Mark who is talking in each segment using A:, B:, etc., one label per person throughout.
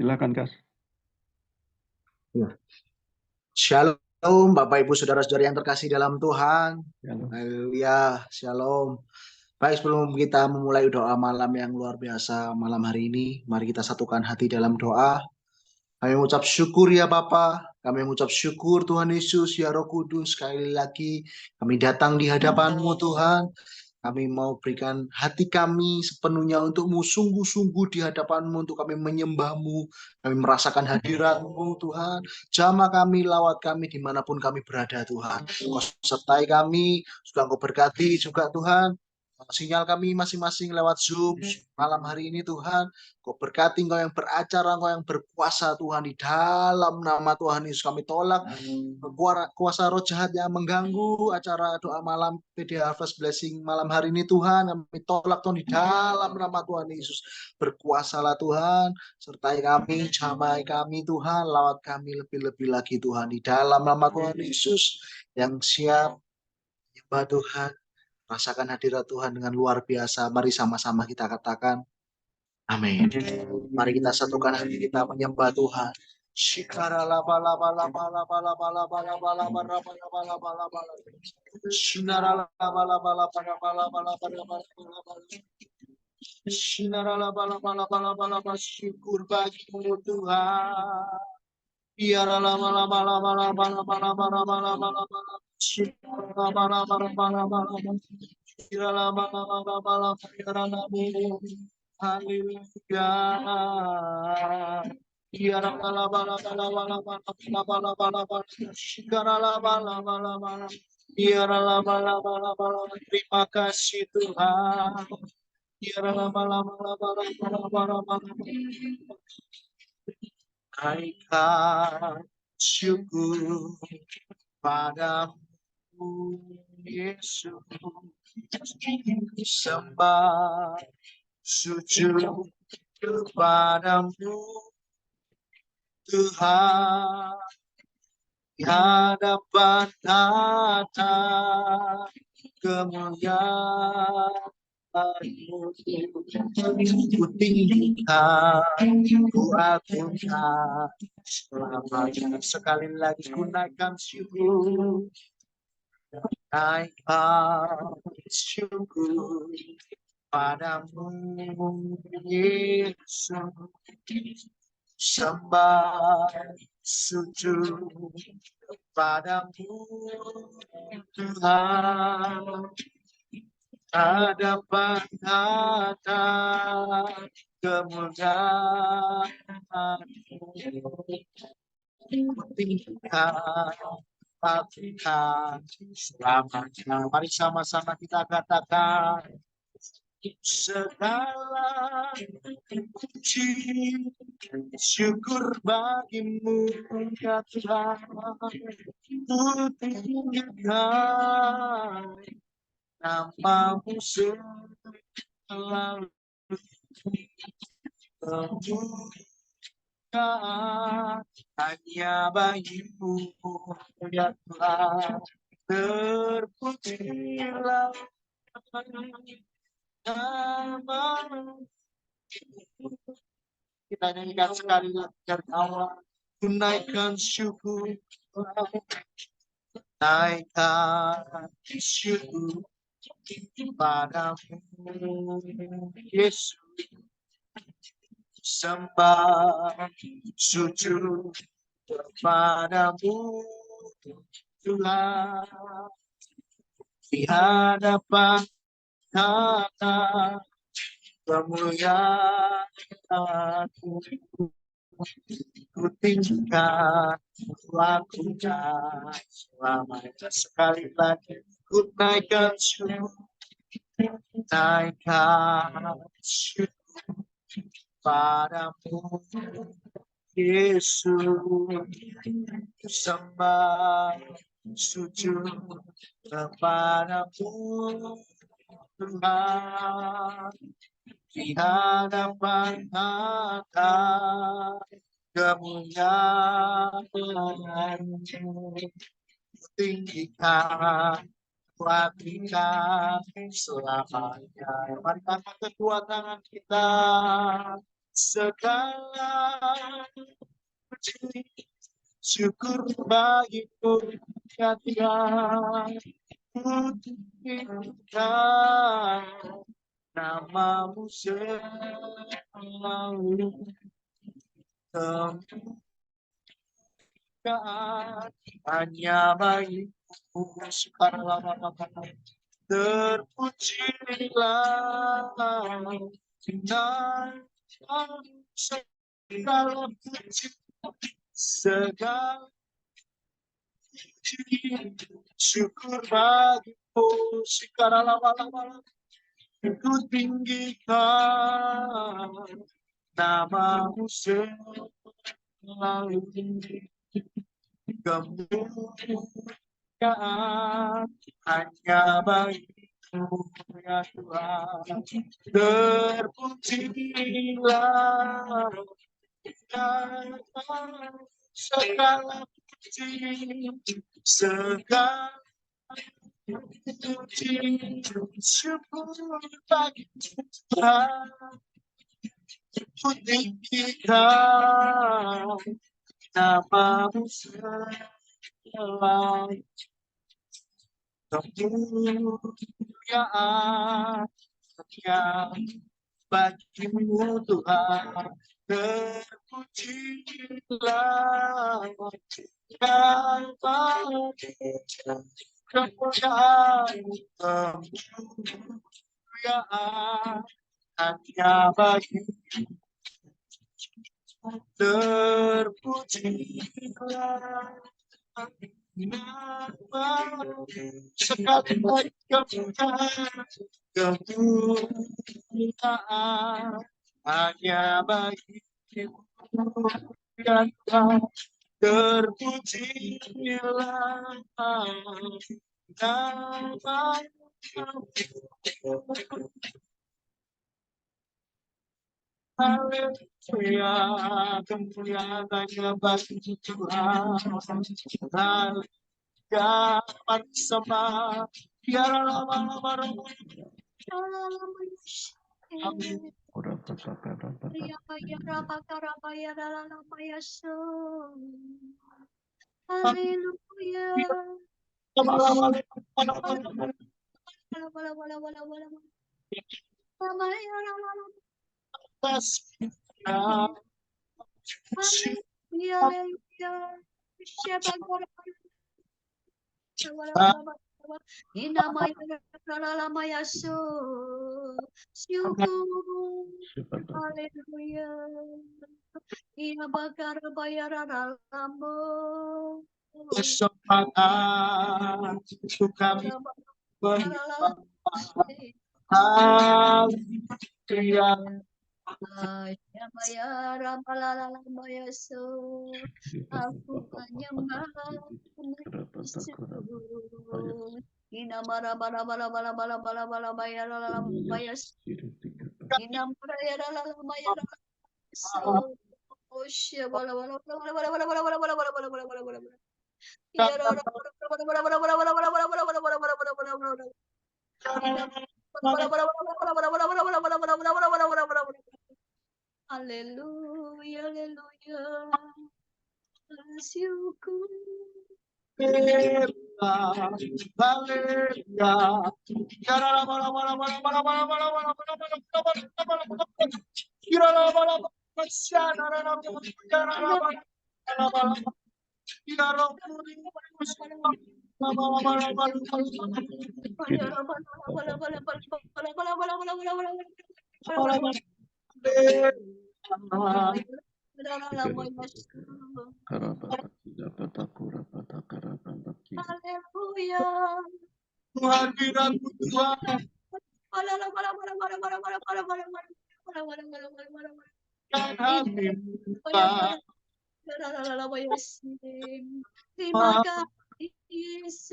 A: Silakan, Kas.
B: Shalom, Bapak Ibu Saudara-saudari yang terkasih dalam Tuhan.
A: Shalom.
B: Haleluya, shalom. Baik, sebelum kita memulai doa malam yang luar biasa malam hari ini, mari kita satukan hati dalam doa. Kami mengucap syukur ya Bapa, kami mengucap syukur Tuhan Yesus, ya Roh Kudus, sekali lagi kami datang di hadapan-Mu Tuhan. Kami mau berikan hati kami sepenuhnya untuk-Mu, sungguh-sungguh di hadapan-Mu untuk kami menyembah-Mu, kami merasakan hadirat-Mu Tuhan. Jamah kami, lawat kami dimanapun kami berada Tuhan. Kau sertai kami, juga Kau berkati juga Tuhan. Sinyal kami masing-masing lewat Zoom malam hari ini Tuhan. Kau berkati Engkau yang beracara, Engkau yang berkuasa Tuhan, di dalam nama Tuhan Yesus kami tolak kuasa roh jahat yang mengganggu acara doa malam PD Harvest Blessing malam hari ini Tuhan. Kami tolak Tuhan di dalam nama Tuhan Yesus. Berkuasalah Tuhan, sertai kami, jamai kami Tuhan, lawat kami lebih-lebih lagi Tuhan, di dalam nama Tuhan Yesus yang siap menyembah Tuhan. Rasakan hadirat Tuhan dengan luar biasa. Mari sama-sama kita katakan amin. Mari kita satukan hati kita menyembah Tuhan. Shikara laba laba laba laba laba laba laba laba laba laba laba laba laba. Shinara laba laba laba laba laba laba laba laba. Shinara laba laba laba laba laba. Syukur bagimu Tuhan. Biara laba laba laba laba laba laba laba laba laba. Shikara laba laba laba laba laba. Shikara laba laba laba laba. Biara nabi. Haleluya. Biara laba laba laba laba laba laba laba. Shikara laba laba laba laba. Biara laba laba laba laba. Terima kasih Tuhan. Biara laba laba laba laba laba laba. Naikkan syukur padamu Yesus, sembah sujud kepadamu Tuhan, di hadapan tata kemuliaan. Ku tinggikan, ku agungkan selamanya. Sekali lagi ku naikkan syukur, naikkan syukur padamu Yesus, sembah sujud padamu Tuhan, hadapan tata kemuliaan. Tinggikan, tinggikan selamanya. Mari sama-sama kita katakan segala puji syukur bagimu ya Tuhan. Ku tinggikan namamu selalu, hanya bagimu ya Tuhan. Terpujilah namamu. Kita nyanyikan sekali lagi dari awal. Naikkan syukur, naikkan syukur padamu Yesus, sembah sujud kepadamu Tuhan, di hadapan tata kemuliaan. Ku tinggikan, ku agungkan selamanya. Sekali lagi ku naikkan syukur, naikkan syukur padamu Yesus, sembah sujud kepadamu Tuhan, di hadapan tata kemuliaan. Tinggikan, kuatkan selamanya. Mari angkat kedua tangan kita, segala puji syukur bagimu ya Tuhan. Pujikan namamu selalu, kemuliaan hanya bagimu. Sekarang terpujilah dan segala puji, segala puji syukur bagimu. Sekarang ku tinggikan namamu selalu, kemuliaan hanya bagimu ya Tuhan. Terpujilah dan segala puji, segala puji syukur bagi Tuhan. Ku tinggikan namamu selalu, kemuliaan hanya bagimu Tuhan. Terpujilah dan kemuliaan hanya bagimu. Terpujilah sekali lagi kemuliaan hanya bagimu ya Tuhan. Terpujilah haleluya, kemuliaan hanya bagi Tuhan. Haleluya, bersama biar lama-lama. Amin.
A: Haleluya. Iya bakar bayar dalammu.
B: Kesempatan kami berdoa. Haleluya.
A: Siapa ya Rabbalalalama Yesus, aku menyembah Yesus. Inama Rabbalabalabalabalabalabalabala ya Rabbalalalama Yesus. Inama Rabbalalalama ya Yesus. Oh siapa haleluya, haleluya, syukur. Haleluya.
B: Tuhan binaku Tuhan.
A: Terima kasih Yesus.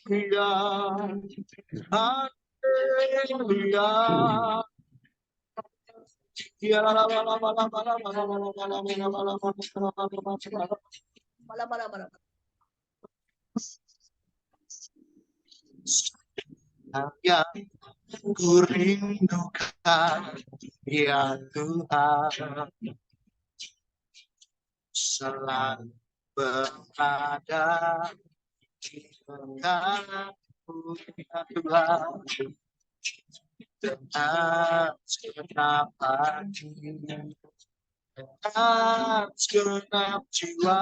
B: Haleluya, haleluya.
A: Bala bala bala.
B: Yang ku rindukan, ya Tuhan, selalu berada di dekatku, ya Tuhan, dengan segenap hati, dengan segenap jiwa,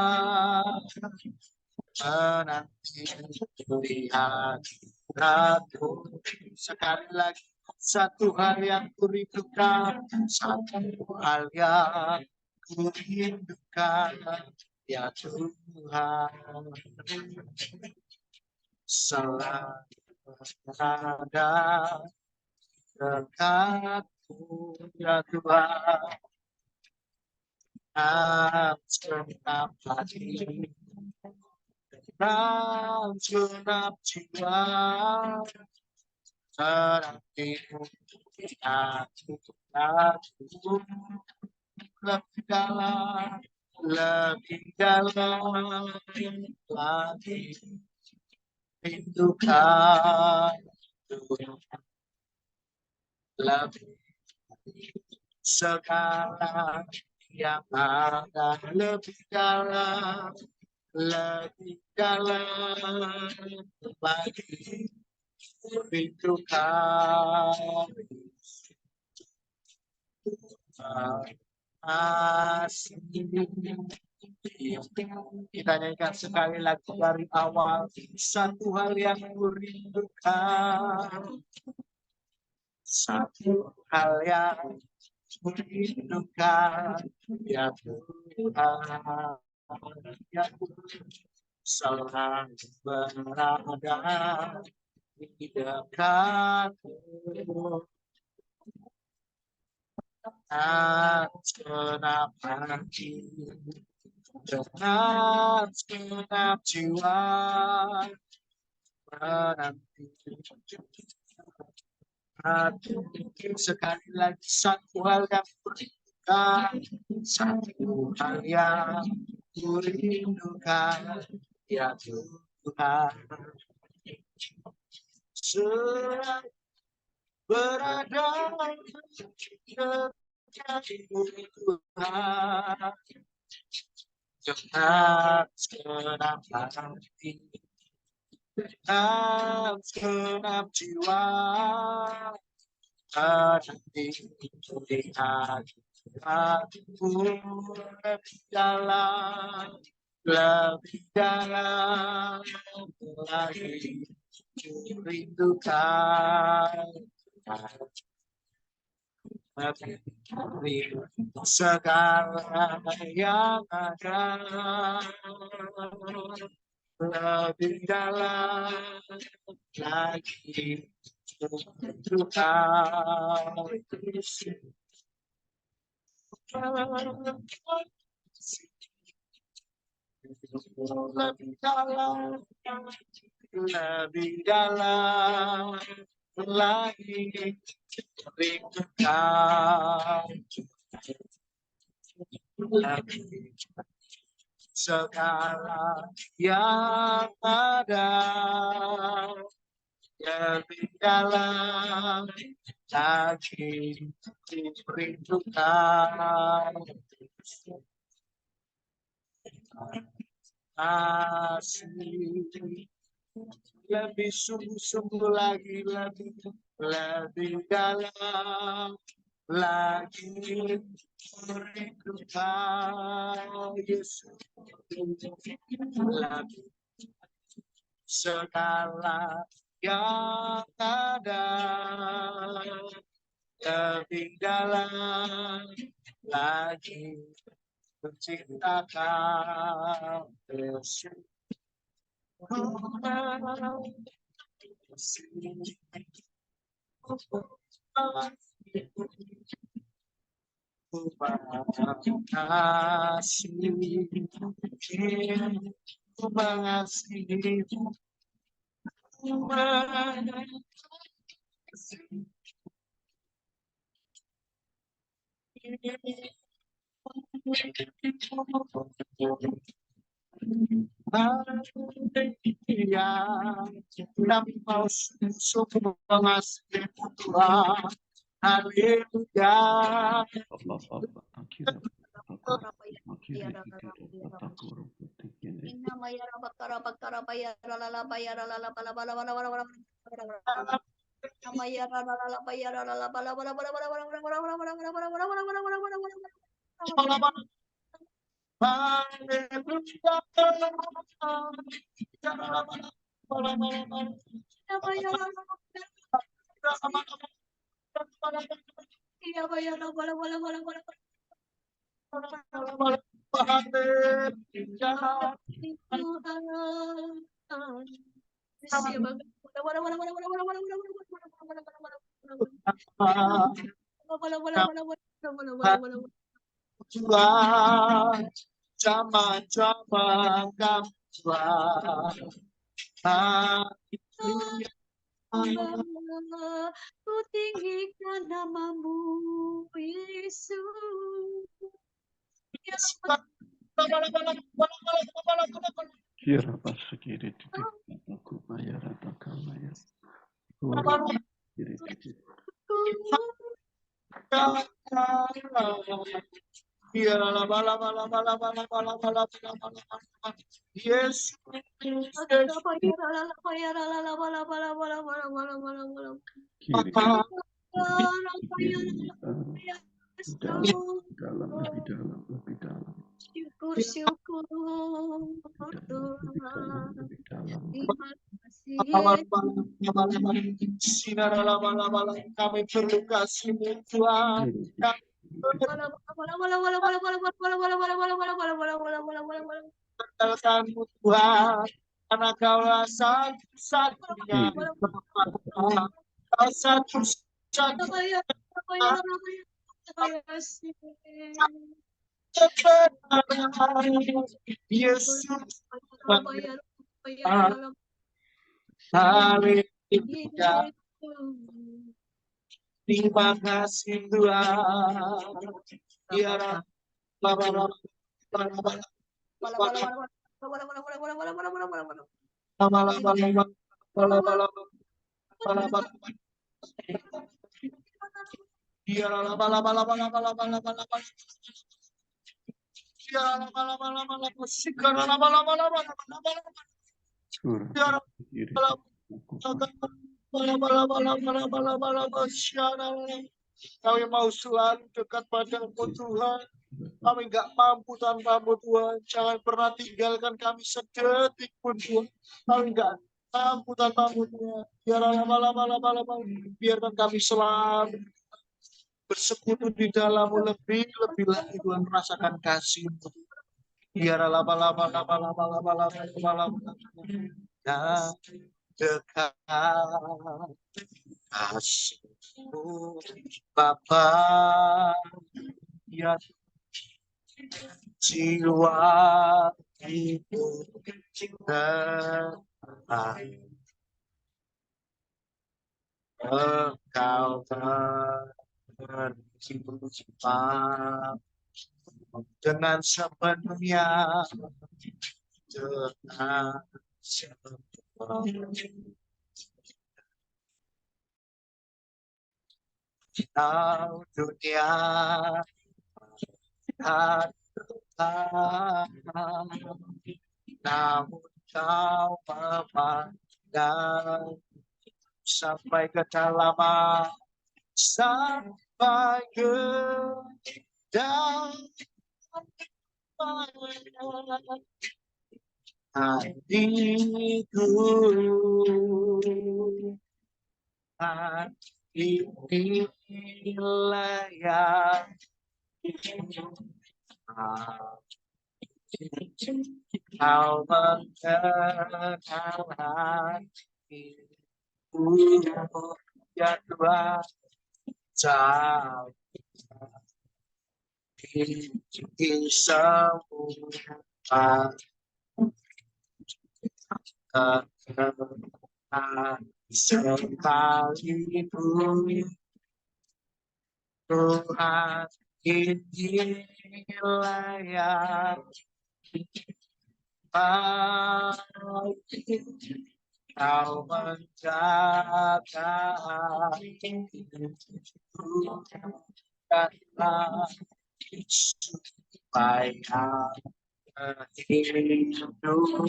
B: menanti lihat aku. Sekali lagi, satu hal yang kurindukan, satu hal yang kurindukan, ya Tuhan, selalu ada dekatku, ya Tuhan, dengan segenap hati, dengan segenap jiwa, menanti lihat aku. Lebih dalam lagi rindukan, lebih segala yang ada, lebih dalam lagi rindukan. Asing. Kita nyanyikan sekali lagi dari awal. Satu hal yang kurindukan, satu hal yang kurindukan, ya Tuhan, ya Tuhan, selalu berada di dekatmu. Segenap hati, dengan segenap jiwa, menanti hati. Sekali lagi, satu hal yang kurindukan, satu hal yang kurindukan, ya Tuhan, selalu berada Tuhan, dengan segenap hati, dengan segenap jiwa, menanti lihat aku. Lebih dalam lagi rindukan, segala yang ada, lebih dalam lagi rindukan, lebih dalam lagi rindukan, lebih segala yang ada, lebih dalam lagi rindukan, asih, lebih sungguh-sungguh lagi, lebih dalam lagi rindukan, Yesus, lebih segala yang ada, lebih dalam lagi menciptakan Yesus. Kami mau sungguh mengasihi Tuhan. Haleluya. Tuhan, zaman-zaman kami Tuhan.
A: Ku tinggikan namamu, Yesus.
C: Kira pasuk kiri titik aku bayar atau kamaya. Kiri titik.
B: Yes.
C: Kiri. Dalam, lebih dalam, lebih dalam.
A: Syukur Tuhan.
C: Lebih dalam.
A: Terima kasih.
B: Kami perlu kasih-Mu Tuhan. Berkatakan-Mu Tuhan, karena Kaulah satu-satunya. Kau satu-satunya. Yesus. Haleluya. Terima kasih Tuhan. Ya Kami mau selalu dekat padamu Tuhan. Kami nggak mampu tanpamu Tuhan. Jangan pernah tinggalkan kami sedetik pun Tuhan. Kami nggak mampu tanpamu Tuhan. Biarkan kami selalu bersekutu di dalammu lebih lagi Tuhan, merasakan kasih-Mu. Dan dekat kasih-Mu Bapa, ya jiwa hidup kita Engkau mencipta dengan sepenuhnya, dengan sepenuhnya. Tahu dunia namun Kau memandang sampai ke kedalaman, sampai ke dalam hatiku. Inilah yang Kau mengenal hatiku, ya Tuhan. Jauh di semua sekalipun Tuhan inilah yang baik. Kau menjaga hatiku supaya kehidupan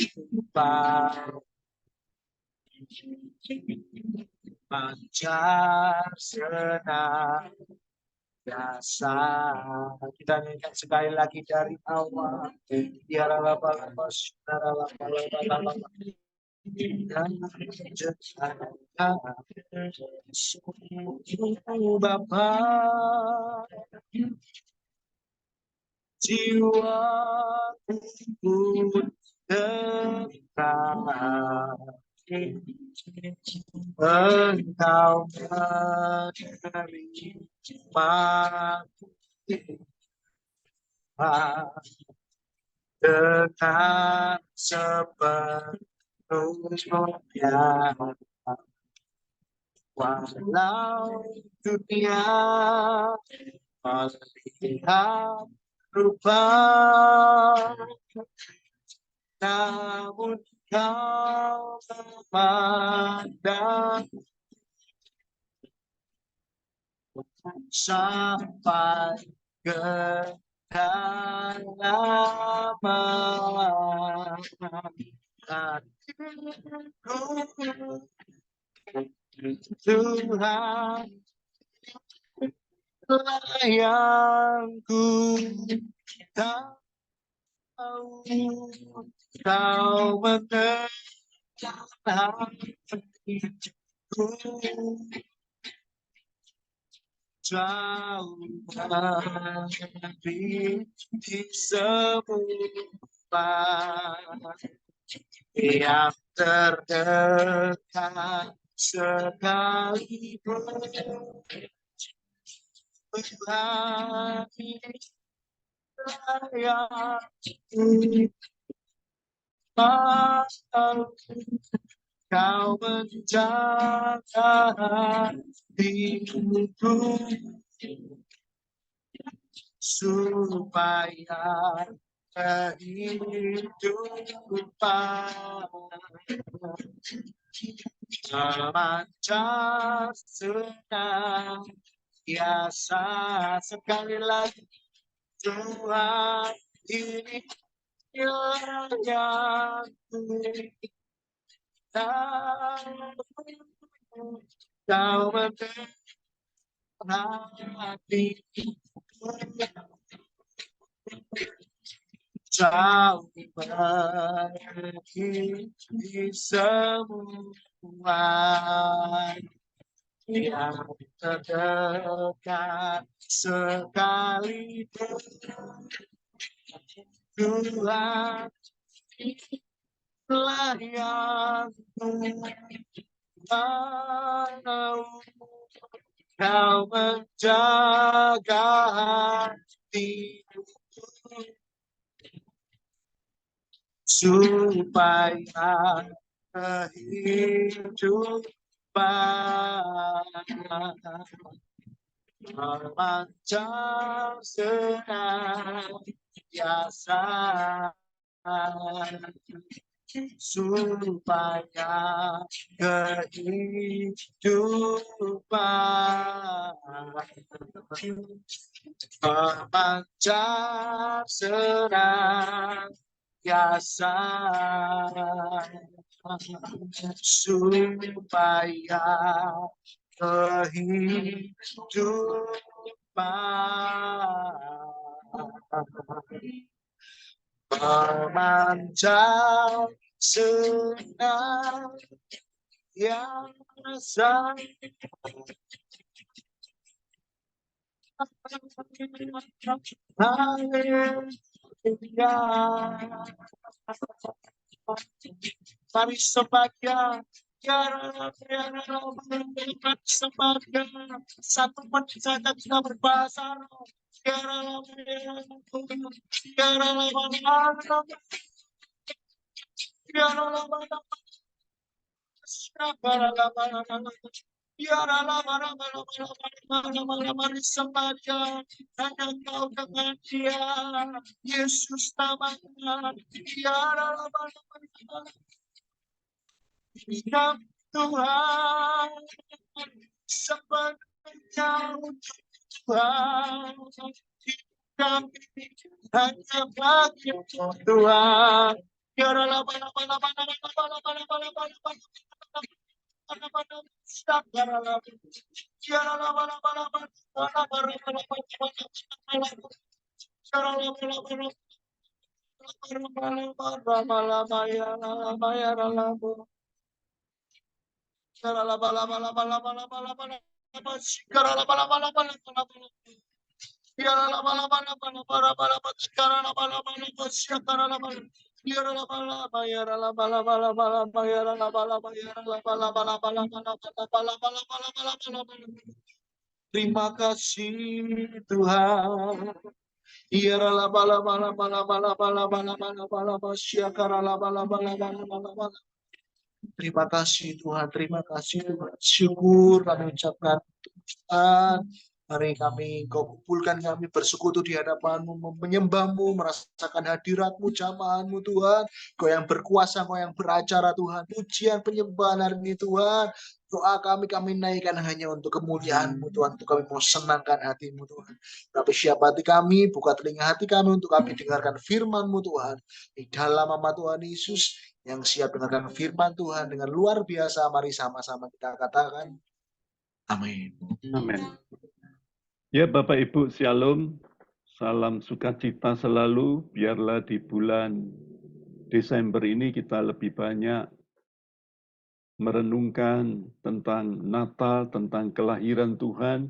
B: lancar senantiasa. Kita nyanyikan sekali lagi dari awal. Bapa, jiwaku pun tentram. Engkau menerima dengan sepenuhnya. Walau dunia melihat rupa, namun kau memandang sampai ke kedalaman hatiku. Tuhan lah yang ku tahu, kau mendengar hatiku. Jauh lebih di semua yang terdekat sekalipun. Tuhan yang kau menjaga hidupku supaya kehidupan memancar senantiasa. Sekali lagi, Tuhan ini yang ku tahu, kau mendengar hatiku. Jauh pergi di semua yang terdekat sekalipun. Tuhan lah yang ku tahu, kau menjaga hatiku supaya kehidupan memancar senantiasa, supaya kehidupan memancar senantiasa, supaya kehidupan memancar senantiasa. Haleluya. Mari sembahkan, sembahkan. Satu menit saja kita berbahasa roh. Ya rala bara bara bara bara bara bara sembahnya hanya Kau dengan Dia, Yesus namanya. Ya rala bara bara bara Tuhan, sepenuhnya untuk Tuhan. Kami hanya bagi Tuhan. Ya rala bara bara bara bara bara bara bara bara bara. Terima kasih Tuhan. Terima kasih Tuhan, terima kasih Tuhan. Syukur kami ucapkan Tuhan. Mari Kau kumpulkan kami bersekutu di hadapan-Mu, menyembah-Mu, merasakan hadirat-Mu, jamahan-Mu Tuhan. Kau yang berkuasa, Kau yang beracara Tuhan. Pujian penyembahan hari ini Tuhan. Doa kami naikkan hanya untuk kemuliaan-Mu Tuhan. Untuk kami mau senangkan hati-Mu Tuhan. Tapi siapa hati kami, buka telinga hati kami untuk kami dengarkan firman-Mu Tuhan. Di dalam nama Tuhan Yesus, yang siap dengarkan firman Tuhan dengan luar biasa, mari sama-sama kita katakan amin.
C: Amin. Ya Bapak Ibu, Shalom. Salam sukacita selalu. Biarlah di bulan Desember ini kita lebih banyak merenungkan tentang Natal, tentang kelahiran Tuhan.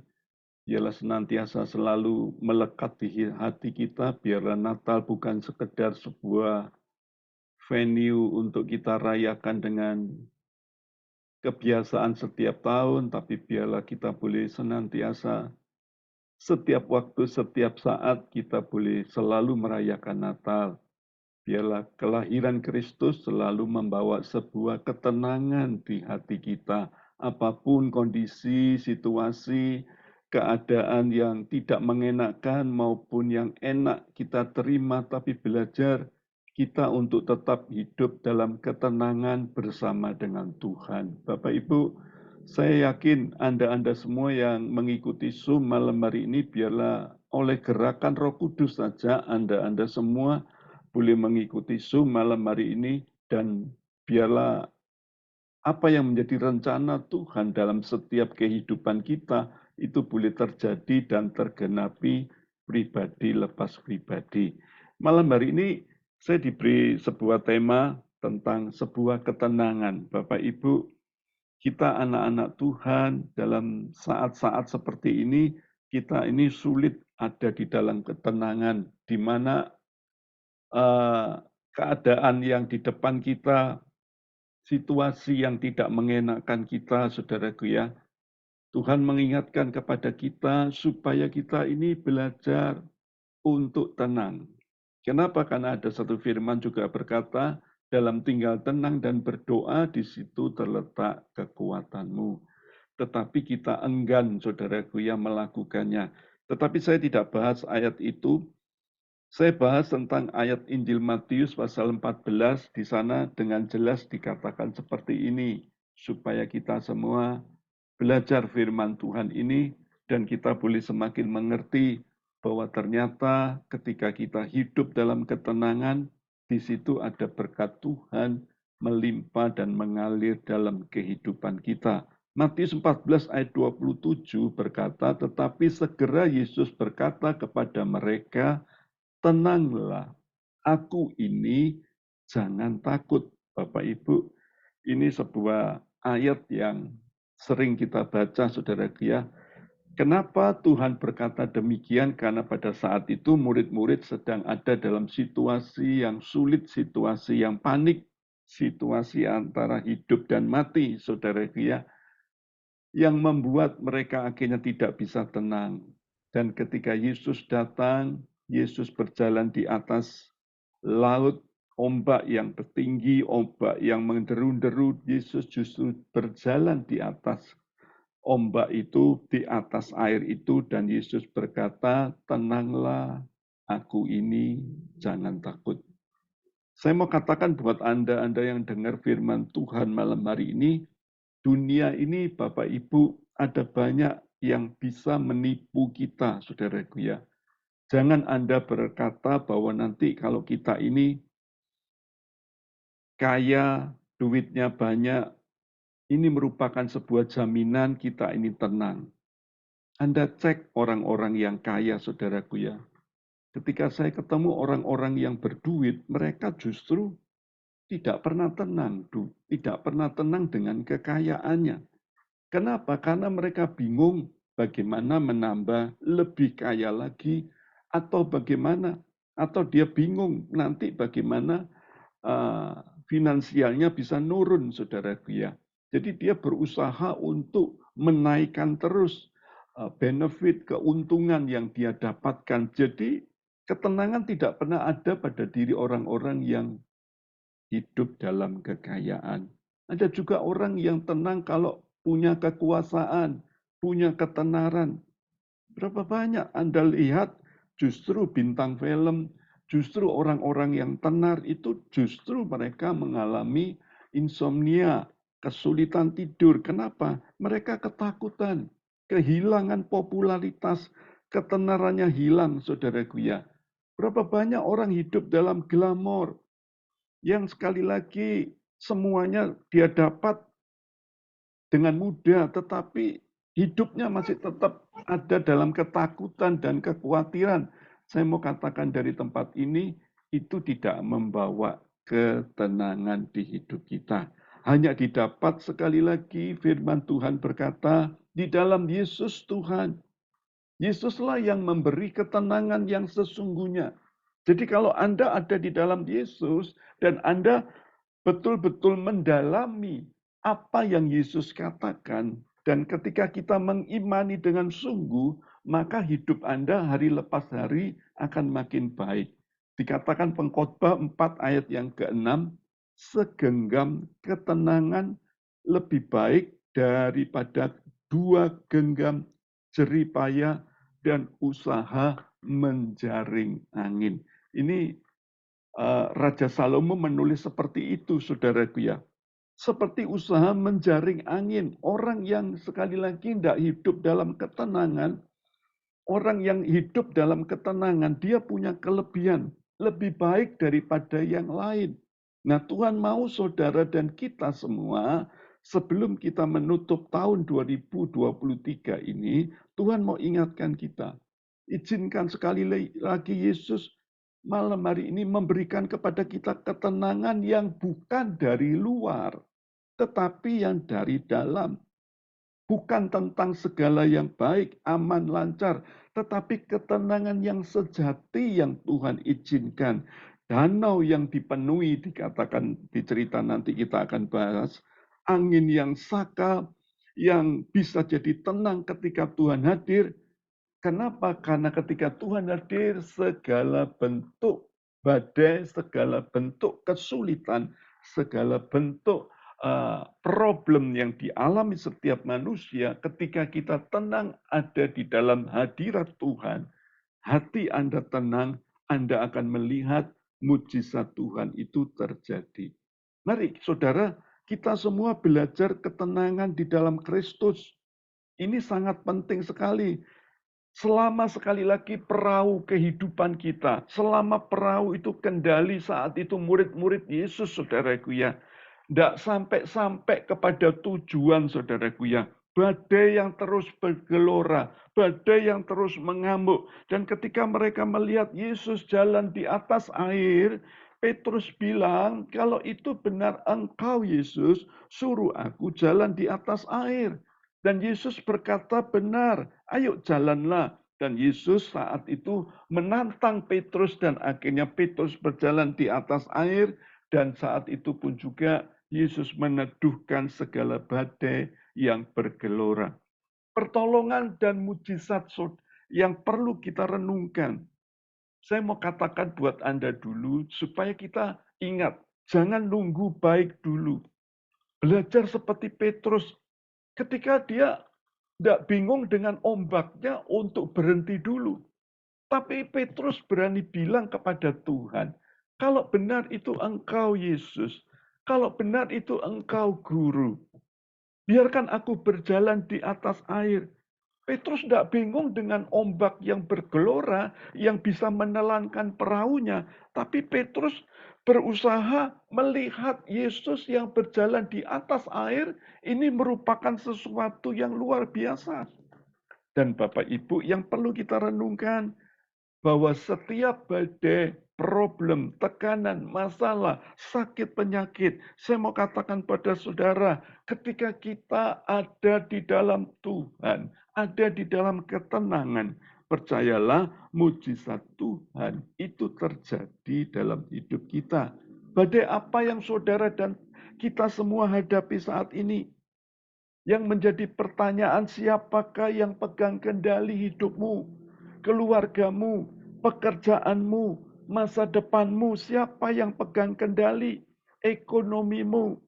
C: Biarlah senantiasa selalu melekat di hati kita. Biarlah Natal bukan sekedar sebuah venue untuk kita rayakan dengan kebiasaan setiap tahun, tapi biarlah kita boleh senantiasa setiap waktu, setiap saat kita boleh selalu merayakan Natal. Biarlah kelahiran Kristus selalu membawa sebuah ketenangan di hati kita. Apapun kondisi, situasi, keadaan yang tidak mengenakan maupun yang enak kita terima, tapi belajar kita untuk tetap hidup dalam ketenangan bersama dengan Tuhan. Bapak Ibu, saya yakin Anda semua yang mengikuti Zoom malam hari ini, biarlah oleh gerakan Roh Kudus saja Anda semua boleh mengikuti Zoom malam hari ini, dan biarlah apa yang menjadi rencana Tuhan dalam setiap kehidupan kita itu boleh terjadi dan tergenapi pribadi lepas pribadi. Malam hari ini saya diberi sebuah tema tentang sebuah ketenangan. Bapak Ibu, kita anak-anak Tuhan dalam saat-saat seperti ini, kita ini sulit ada di dalam ketenangan, di mana keadaan yang di depan kita, situasi yang tidak mengenakan kita, saudaraku ya. Tuhan mengingatkan kepada kita supaya kita ini belajar untuk tenang. Kenapa? Karena ada satu firman juga berkata, dalam tinggal tenang dan berdoa, di situ terletak kekuatanmu. Tetapi kita enggan, saudaraku ya, melakukannya. Tetapi saya tidak bahas ayat itu. Saya bahas tentang ayat Injil Matius pasal 14, di sana dengan jelas dikatakan seperti ini, supaya kita semua belajar firman Tuhan ini, dan kita boleh semakin mengerti bahwa ternyata ketika kita hidup dalam ketenangan, di situ ada berkat Tuhan melimpah dan mengalir dalam kehidupan kita. Matius 14 ayat 27 berkata, tetapi segera Yesus berkata kepada mereka, tenanglah, aku ini, jangan takut. Bapak Ibu, ini sebuah ayat yang sering kita baca, saudara ya. Kenapa Tuhan berkata demikian? Karena pada saat itu murid-murid sedang ada dalam situasi yang sulit, situasi yang panik, situasi antara hidup dan mati, saudara ya, yang membuat mereka akhirnya tidak bisa tenang. Dan ketika Yesus datang, Yesus berjalan di atas laut, ombak yang bertinggi, ombak yang menderu-deru, Yesus justru berjalan di atas ombak itu di atas air itu dan Yesus berkata, tenanglah, aku ini, jangan takut. Saya mau katakan buat Anda yang dengar firman Tuhan malam hari ini, dunia ini Bapak Ibu ada banyak yang bisa menipu kita, saudaraku ya. Jangan Anda berkata bahwa nanti kalau kita ini kaya, duitnya banyak, ini merupakan sebuah jaminan kita ini tenang. Anda cek orang-orang yang kaya, saudaraku ya. Ketika saya ketemu orang-orang yang berduit, mereka justru tidak pernah tenang, tidak pernah tenang dengan kekayaannya. Kenapa? Karena mereka bingung bagaimana menambah lebih kaya lagi, atau bagaimana, atau dia bingung nanti bagaimana finansialnya bisa nurun, saudaraku ya. Jadi dia berusaha untuk menaikkan terus benefit, keuntungan yang dia dapatkan. Jadi ketenangan tidak pernah ada pada diri orang-orang yang hidup dalam kekayaan. Ada juga orang yang tenang kalau punya kekuasaan, punya ketenaran. Berapa banyak Anda lihat justru bintang film, justru orang-orang yang tenar itu justru mereka mengalami insomnia, kesulitan tidur. Kenapa? Mereka ketakutan, kehilangan popularitas, ketenarannya hilang, saudaraku ya. Berapa banyak orang hidup dalam glamor, yang sekali lagi semuanya dia dapat dengan mudah, tetapi hidupnya masih tetap ada dalam ketakutan dan kekhawatiran. Saya mau katakan dari tempat ini, itu tidak membawa ketenangan di hidup kita. Hanya didapat sekali lagi firman Tuhan berkata, di dalam Yesus Tuhan. Yesuslah yang memberi ketenangan yang sesungguhnya. Jadi kalau Anda ada di dalam Yesus dan Anda betul-betul mendalami apa yang Yesus katakan, dan ketika kita mengimani dengan sungguh, maka hidup Anda hari lepas hari akan makin baik. Dikatakan Pengkhotbah 4 ayat yang ke-6, segenggam ketenangan lebih baik daripada 2 genggam jeripaya dan usaha menjaring angin. Ini Raja Salomo menulis seperti itu, saudaraku ya. Seperti usaha menjaring angin. Orang yang sekali lagi tidak hidup dalam ketenangan, orang yang hidup dalam ketenangan, dia punya kelebihan lebih baik daripada yang lain. Nah, Tuhan mau saudara dan kita semua, sebelum kita menutup tahun 2023 ini, Tuhan mau ingatkan kita. Izinkan sekali lagi Yesus malam hari ini memberikan kepada kita ketenangan yang bukan dari luar, tetapi yang dari dalam. Bukan tentang segala yang baik, aman, lancar, tetapi ketenangan yang sejati yang Tuhan izinkan. Danau yang dipenuhi, dikatakan di cerita nanti kita akan bahas, angin yang sakal, yang bisa jadi tenang ketika Tuhan hadir. Kenapa? Karena ketika Tuhan hadir, segala bentuk badai, segala bentuk kesulitan, segala bentuk problem yang dialami setiap manusia, ketika kita tenang ada di dalam hadirat Tuhan, hati Anda tenang, Anda akan melihat mujizat Tuhan itu terjadi. Mari saudara, kita semua belajar ketenangan di dalam Kristus. Ini sangat penting sekali. Selama sekali lagi perahu kehidupan kita, selama perahu itu kendali saat itu murid-murid Yesus, saudaraku ya, tidak sampai-sampai kepada tujuan, saudaraku ya. Badai yang terus bergelora, badai yang terus mengamuk. Dan ketika mereka melihat Yesus jalan di atas air, Petrus bilang, kalau itu benar engkau Yesus, suruh aku jalan di atas air. Dan Yesus berkata, benar, ayo jalanlah. Dan Yesus saat itu menantang Petrus dan akhirnya Petrus berjalan di atas air. Dan saat itu pun juga Yesus meneduhkan segala badai yang bergelora. Pertolongan dan mujizat yang perlu kita renungkan. Saya mau katakan buat Anda dulu supaya kita ingat, jangan nunggu baik dulu. Belajar seperti Petrus ketika dia Tidak bingung dengan ombaknya untuk berhenti dulu. Tapi Petrus berani bilang kepada Tuhan, kalau benar itu engkau Yesus, kalau benar itu engkau Guru, biarkan aku berjalan di atas air. Petrus tidak bingung dengan ombak yang bergelora, yang bisa menelankan perahunya. Tapi Petrus berusaha melihat Yesus yang berjalan di atas air. Ini merupakan sesuatu yang luar biasa. Dan Bapak Ibu yang perlu kita renungkan, bahwa setiap badai, problem, tekanan, masalah, sakit, penyakit, saya mau katakan pada saudara, ketika kita ada di dalam Tuhan, ada di dalam ketenangan, percayalah mujizat Tuhan itu terjadi dalam hidup kita. Badai apa yang saudara dan kita semua hadapi saat ini? Yang menjadi pertanyaan, siapakah yang pegang kendali hidupmu, keluargamu, pekerjaanmu, masa depanmu, siapa yang pegang kendali ekonomimu.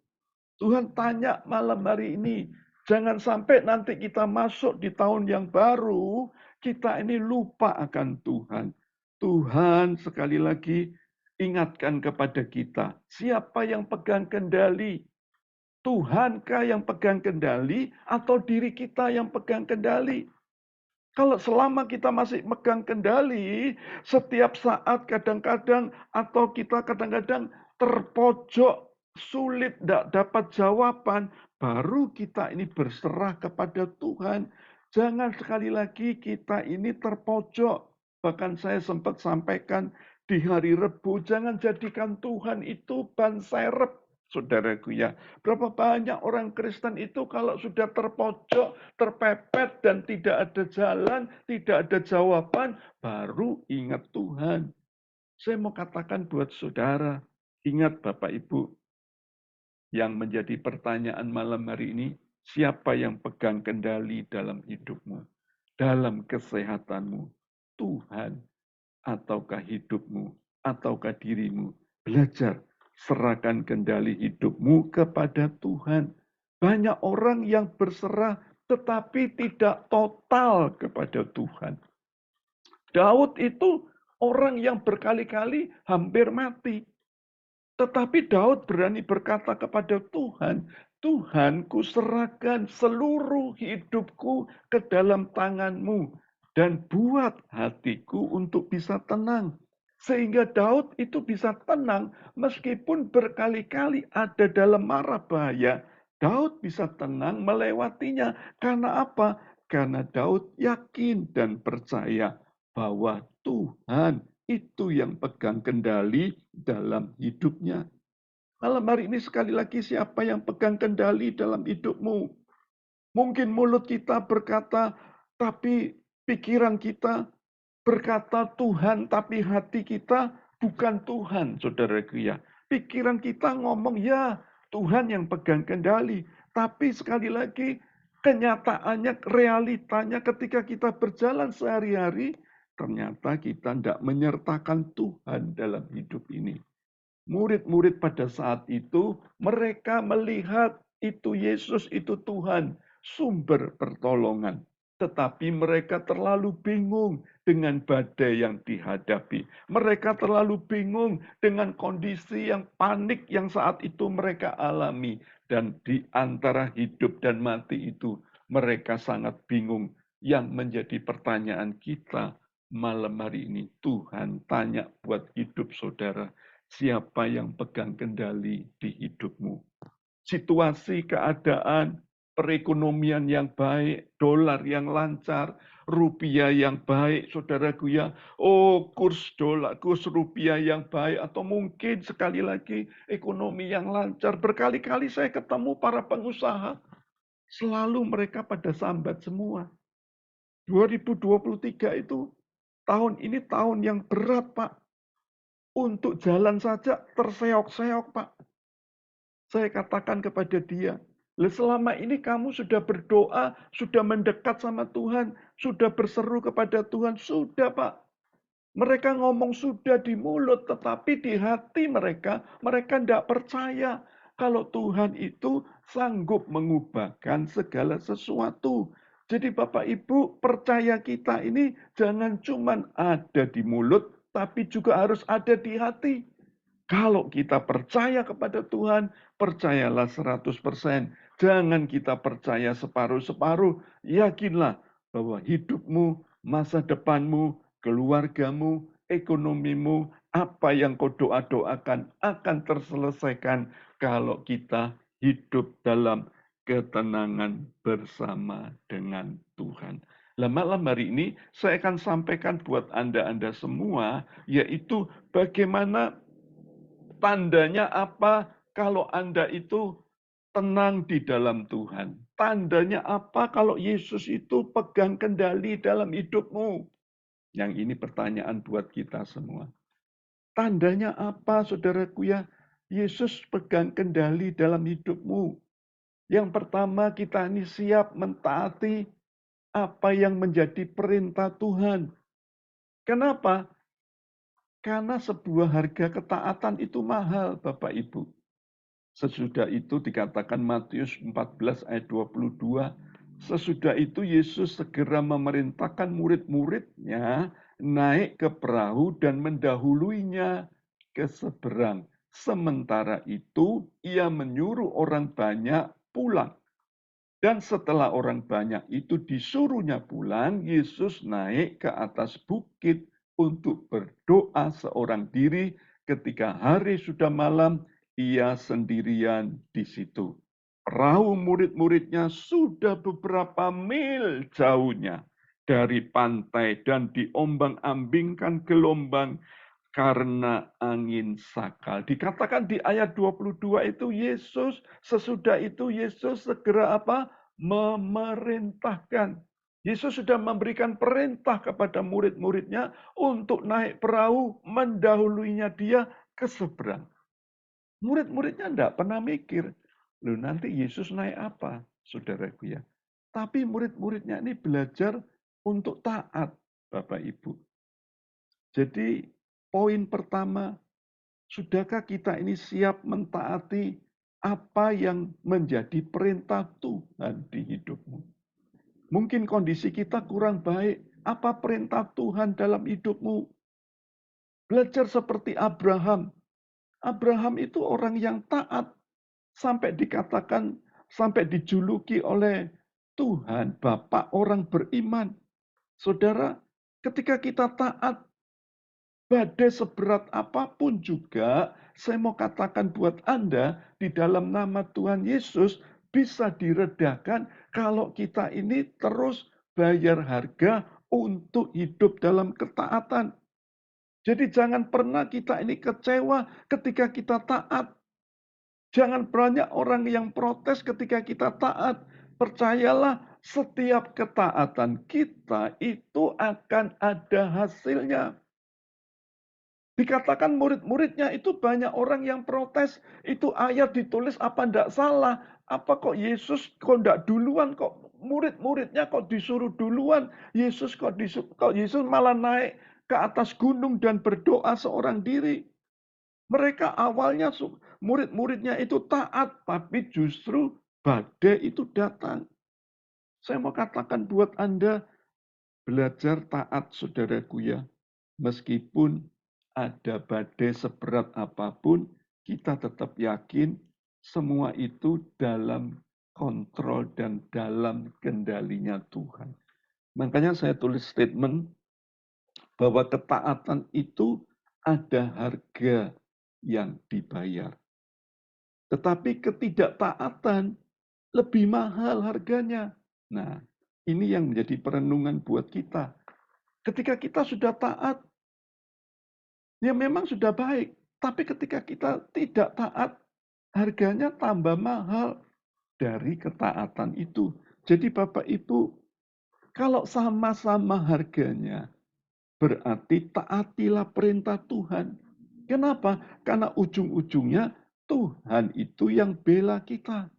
C: Tuhan tanya malam hari ini, jangan sampai nanti kita masuk di tahun yang baru, kita ini lupa akan Tuhan. Tuhan sekali lagi ingatkan kepada kita, siapa yang pegang kendali? Tuhankah yang pegang kendali atau diri kita yang pegang kendali? Kalau selama kita masih megang kendali, setiap saat kadang-kadang atau kita kadang-kadang terpojok, sulit, tidak dapat jawaban, baru kita ini berserah kepada Tuhan. Jangan sekali lagi kita ini terpojok. Bahkan saya sempat sampaikan di hari Rebu, jangan jadikan Tuhan itu ban serep. Saudaraku ya, berapa banyak orang Kristen itu kalau sudah terpojok, terpepet dan tidak ada jalan, tidak ada jawaban, baru ingat Tuhan. Saya mau katakan buat saudara, ingat Bapak Ibu, yang menjadi pertanyaan malam hari ini, siapa yang pegang kendali dalam hidupmu, dalam kesehatanmu, Tuhan, ataukah hidupmu, ataukah dirimu? Belajar, serahkan kendali hidupmu kepada Tuhan. Banyak orang yang berserah tetapi tidak total kepada Tuhan. Daud itu orang yang berkali-kali hampir mati. Tetapi Daud berani berkata kepada Tuhan, Tuhan, ku serahkan seluruh hidupku ke dalam tangan-Mu dan buat hatiku untuk bisa tenang. Sehingga Daud itu bisa tenang meskipun berkali-kali ada dalam mara bahaya. Daud bisa tenang melewatinya. Karena apa? Karena Daud yakin dan percaya bahwa Tuhan itu yang pegang kendali dalam hidupnya. Malam hari ini sekali lagi, siapa yang pegang kendali dalam hidupmu? Mungkin mulut kita berkata, tapi pikiran kita berkata Tuhan, tapi hati kita bukan Tuhan, saudaraku ya. Pikiran kita ngomong, ya Tuhan yang pegang kendali. Tapi sekali lagi, kenyataannya, realitanya ketika kita berjalan sehari-hari, ternyata kita tidak menyertakan Tuhan dalam hidup ini. Murid-murid pada saat itu, mereka melihat itu Yesus, itu Tuhan, sumber pertolongan. Tetapi mereka terlalu bingung dengan badai yang dihadapi. Mereka terlalu bingung dengan kondisi yang panik yang saat itu mereka alami. Dan di antara hidup dan mati itu, mereka sangat bingung. Yang menjadi pertanyaan kita malam hari ini, Tuhan tanya buat hidup saudara, siapa yang pegang kendali di hidupmu? Situasi, keadaan, perekonomian yang baik, dolar yang lancar, rupiah yang baik, saudaraku ya. Oh, kurs dolar, kurs rupiah yang baik, atau mungkin sekali lagi ekonomi yang lancar. Berkali-kali saya ketemu para pengusaha, selalu mereka pada sambat semua. 2023 itu, tahun ini tahun yang berat, Pak. Untuk jalan saja terseok-seok, Pak. Saya katakan kepada dia, selama ini kamu sudah berdoa, sudah mendekat sama Tuhan, sudah berseru kepada Tuhan, sudah Pak. Mereka ngomong sudah di mulut, tetapi di hati mereka tidak percaya kalau Tuhan itu sanggup mengubahkan segala sesuatu. Jadi Bapak Ibu, percaya kita ini jangan cuman ada di mulut, tapi juga harus ada di hati. Kalau kita percaya kepada Tuhan, percayalah 100%. Jangan kita percaya separuh-separuh. Yakinlah bahwa hidupmu, masa depanmu, keluargamu, ekonomimu, apa yang kau doa-doakan akan terselesaikan kalau kita hidup dalam ketenangan bersama dengan Tuhan. Nah, malam hari ini saya akan sampaikan buat Anda semua, yaitu bagaimana tandanya apa kalau Anda itu tenang di dalam Tuhan. Tandanya apa kalau Yesus itu pegang kendali dalam hidupmu? Yang ini pertanyaan buat kita semua. Tandanya apa, saudaraku ya? Yesus pegang kendali dalam hidupmu. Yang pertama, kita ini siap mentaati apa yang menjadi perintah Tuhan. Kenapa? Karena sebuah harga ketaatan itu mahal, Bapak Ibu. Sesudah itu dikatakan Matius 14 ayat 22, sesudah itu Yesus segera memerintahkan murid-muridnya naik ke perahu dan mendahuluinya ke seberang. Sementara itu ia menyuruh orang banyak pulang. Dan setelah orang banyak itu disuruhnya pulang, Yesus naik ke atas bukit untuk berdoa seorang diri. Ketika hari sudah malam, ia sendirian di situ. Perahu murid-muridnya sudah beberapa mil jauhnya dari pantai dan diombang-ambingkan gelombang karena angin sakal. Dikatakan di ayat 22 itu sesudah itu Yesus segera apa? Memerintahkan. Yesus sudah memberikan perintah kepada murid-muridnya untuk naik perahu, mendahuluinya dia ke seberang. Murid-muridnya tidak pernah mikir, loh nanti Yesus naik apa, saudaraku ya. Tapi murid-muridnya ini belajar untuk taat, Bapak Ibu. Jadi poin pertama, sudahkah kita ini siap mentaati apa yang menjadi perintah Tuhan di hidupmu? Mungkin kondisi kita kurang baik. Apa perintah Tuhan dalam hidupmu? Belajar seperti Abraham. Abraham itu orang yang taat. Sampai dikatakan, sampai dijuluki oleh Tuhan, Bapak orang beriman. Saudara, ketika kita taat, badai seberat apapun juga, saya mau katakan buat Anda, di dalam nama Tuhan Yesus bisa diredakan kalau kita ini terus bayar harga untuk hidup dalam ketaatan. Jadi jangan pernah kita ini kecewa ketika kita taat. Jangan banyak orang yang protes ketika kita taat. Percayalah, setiap ketaatan kita itu akan ada hasilnya. Dikatakan murid-muridnya itu banyak orang yang protes. Itu ayat ditulis apa enggak salah. Apa kok Yesus kok enggak duluan, kok murid-muridnya kok disuruh duluan. Yesus kok Yesus malah naik ke atas gunung dan berdoa seorang diri. Mereka awalnya murid-muridnya itu taat, tapi justru badai itu datang. Saya mau katakan buat Anda, belajar taat saudaraku ya. Meskipun ada badai seberat apapun, kita tetap yakin semua itu dalam kontrol dan dalam kendalinya Tuhan. Makanya saya tulis statement bahwa ketaatan itu ada harga yang dibayar. Tetapi ketidaktaatan lebih mahal harganya. Nah, ini yang menjadi perenungan buat kita. Ketika kita sudah taat, ya memang sudah baik. Tapi ketika kita tidak taat, harganya tambah mahal dari ketaatan itu. Jadi Bapak Ibu, kalau sama-sama harganya, berarti taatilah perintah Tuhan. Kenapa? Karena ujung-ujungnya Tuhan itu yang bela kita.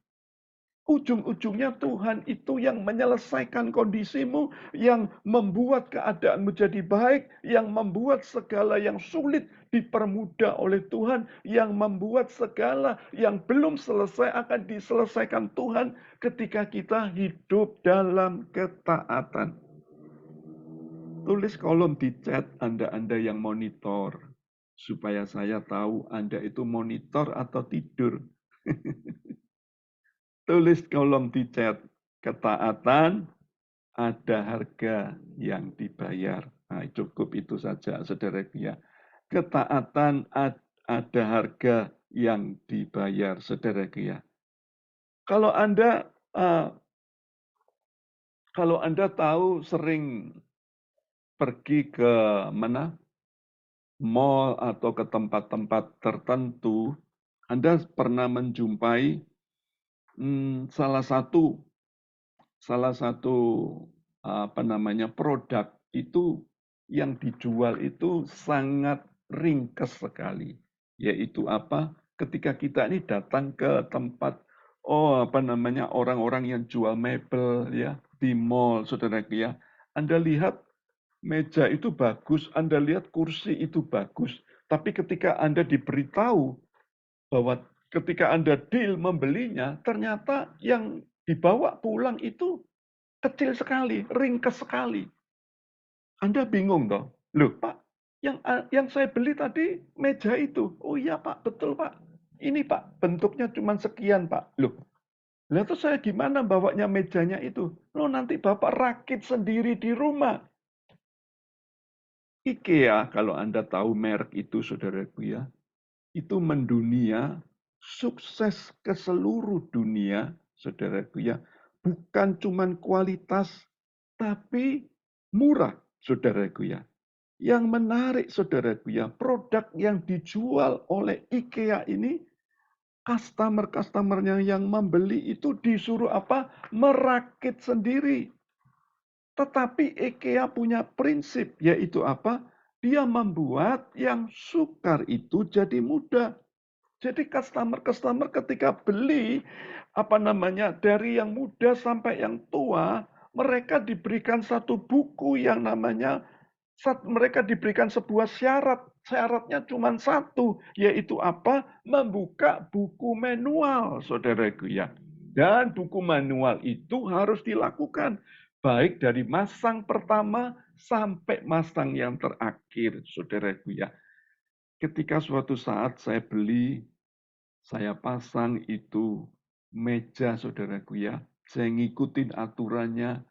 C: Ujung-ujungnya Tuhan itu yang menyelesaikan kondisimu, yang membuat keadaanmu jadi baik, yang membuat segala yang sulit dipermudah oleh Tuhan, yang membuat segala yang belum selesai akan diselesaikan Tuhan ketika kita hidup dalam ketaatan. Tulis kolom di chat Anda-Anda yang monitor, supaya saya tahu Anda itu monitor atau tidur. Tulis kolom di chat, ketaatan ada harga yang dibayar. Nah, cukup itu saja, saudara ya. Ketaatan ada harga yang dibayar, saudara ya. Kalau Anda tahu sering pergi ke mana, mall atau ke tempat-tempat tertentu, Anda pernah menjumpai salah satu produk itu yang dijual itu sangat ringkas sekali, yaitu apa? Ketika kita ini datang ke tempat orang-orang yang jual mebel ya di mall, saudara ya, Anda lihat meja itu bagus, Anda lihat kursi itu bagus, tapi ketika Anda diberitahu bahwa ketika Anda deal membelinya, ternyata yang dibawa pulang itu kecil sekali, ringkas sekali. Anda bingung toh? Loh Pak, yang saya beli tadi meja itu. Oh iya Pak, betul Pak. Ini Pak, bentuknya cuma sekian Pak. Loh, lah terus saya gimana bawanya mejanya itu? Loh nanti Bapak rakit sendiri di rumah. IKEA, kalau Anda tahu merek itu saudaraku ya, itu mendunia, sukses ke seluruh dunia, saudaraku ya. Bukan cuma kualitas, tapi murah, saudaraku ya. Yang menarik, saudaraku ya, produk yang dijual oleh IKEA ini, customer-customernya yang membeli itu disuruh apa? Merakit sendiri. Tetapi IKEA punya prinsip, yaitu apa? Dia membuat yang sukar itu jadi mudah. Jadi customer ketika beli dari yang muda sampai yang tua, mereka diberikan satu buku yang namanya mereka diberikan sebuah syarat. Syaratnya cuma satu, yaitu apa? Membuka buku manual, saudaraku ya. Dan buku manual itu harus dilakukan baik dari masang pertama sampai masang yang terakhir, saudaraku ya. Ketika suatu saat saya beli, saya pasang itu meja, saudaraku ya. Saya ngikutin aturannya.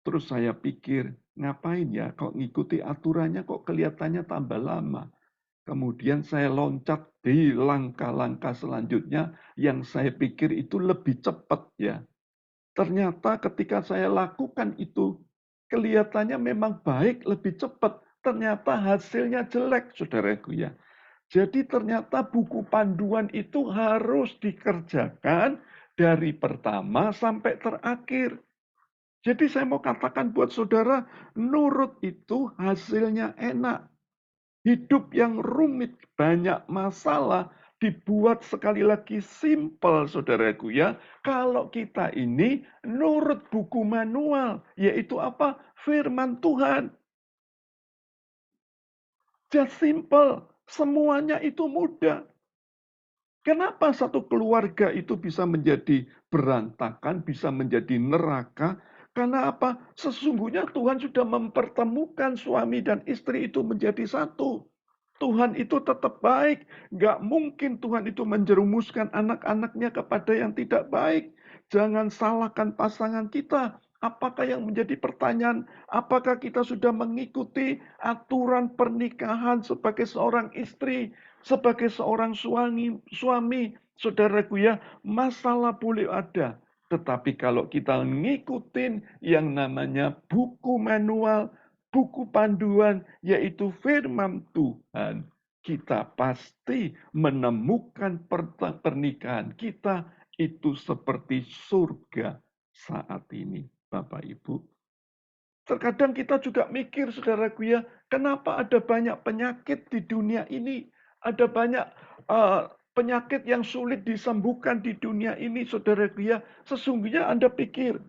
C: Terus saya pikir, ngapain ya kok ngikuti aturannya kok kelihatannya tambah lama. Kemudian saya loncat di langkah-langkah selanjutnya yang saya pikir itu lebih cepat ya. Ternyata ketika saya lakukan itu, kelihatannya memang baik, lebih cepat. Ternyata hasilnya jelek, saudaraku ya. Jadi ternyata buku panduan itu harus dikerjakan dari pertama sampai terakhir. Jadi saya mau katakan buat saudara, nurut itu hasilnya enak. Hidup yang rumit, banyak masalah, dibuat sekali lagi simple, saudaraku ya. Kalau kita ini nurut buku manual, yaitu apa? Firman Tuhan. Just simple, semuanya itu mudah. Kenapa satu keluarga itu bisa menjadi berantakan, bisa menjadi neraka? Karena apa? Sesungguhnya Tuhan sudah mempertemukan suami dan istri itu menjadi satu. Tuhan itu tetap baik. Nggak mungkin Tuhan itu menjerumuskan anak-anaknya kepada yang tidak baik. Jangan salahkan pasangan kita. Apakah yang menjadi pertanyaan? Apakah kita sudah mengikuti aturan pernikahan sebagai seorang istri, sebagai seorang suami, saudaraku ya, masalah boleh ada. Tetapi kalau kita ngikutin yang namanya buku manual, buku panduan, yaitu firman Tuhan, kita pasti menemukan pernikahan kita itu seperti surga saat ini, Bapak Ibu. Terkadang kita juga mikir, saudaraku ya, kenapa ada banyak penyakit di dunia ini? Ada banyak penyakit yang sulit disembuhkan di dunia ini, saudaraku ya, sesungguhnya Anda pikir,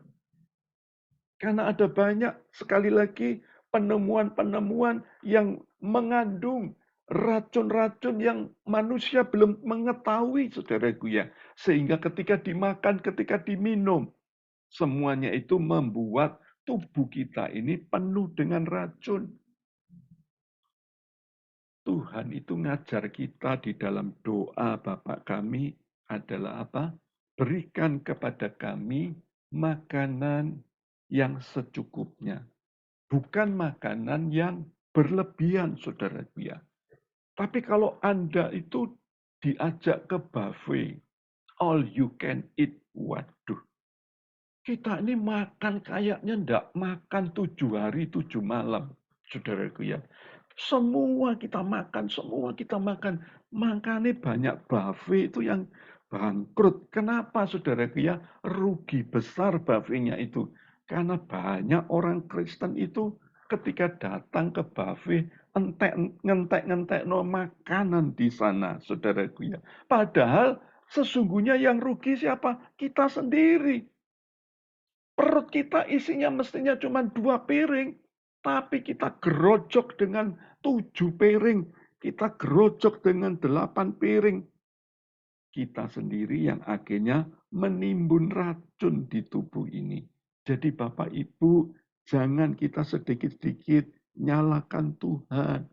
C: karena ada banyak sekali lagi penemuan-penemuan yang mengandung racun-racun yang manusia belum mengetahui, saudaraku ya. Sehingga ketika dimakan, ketika diminum, semuanya itu membuat tubuh kita ini penuh dengan racun. Tuhan itu ngajar kita di dalam doa Bapa kami adalah apa? Berikan kepada kami makanan yang secukupnya. Bukan makanan yang berlebihan, saudaraku ya. Tapi kalau Anda itu diajak ke buffet, all you can eat, waduh. Kita ini makan kayaknya ndak makan 7 hari 7 malam, saudaraku ya. Semua kita makan, semua kita makan. Makanya banyak buffet itu yang bangkrut. Kenapa saudaraku ya? Rugi besar buffetnya itu. Karena banyak orang Kristen itu ketika datang ke buffet, ngentek no makanan di sana, saudaraku ya. Padahal sesungguhnya yang rugi siapa? Kita sendiri. Perut kita isinya mestinya cuma 2 piring. Tapi kita gerojok dengan 7 piring. Kita gerojok dengan 8 piring. Kita sendiri yang akhirnya menimbun racun di tubuh ini. Jadi Bapak Ibu, jangan kita sedikit-sedikit nyalakan Tuhan.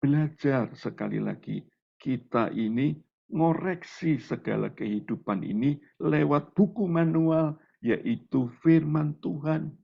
C: Belajar sekali lagi. Kita ini ngoreksi segala kehidupan ini lewat buku manual, yaitu firman Tuhan.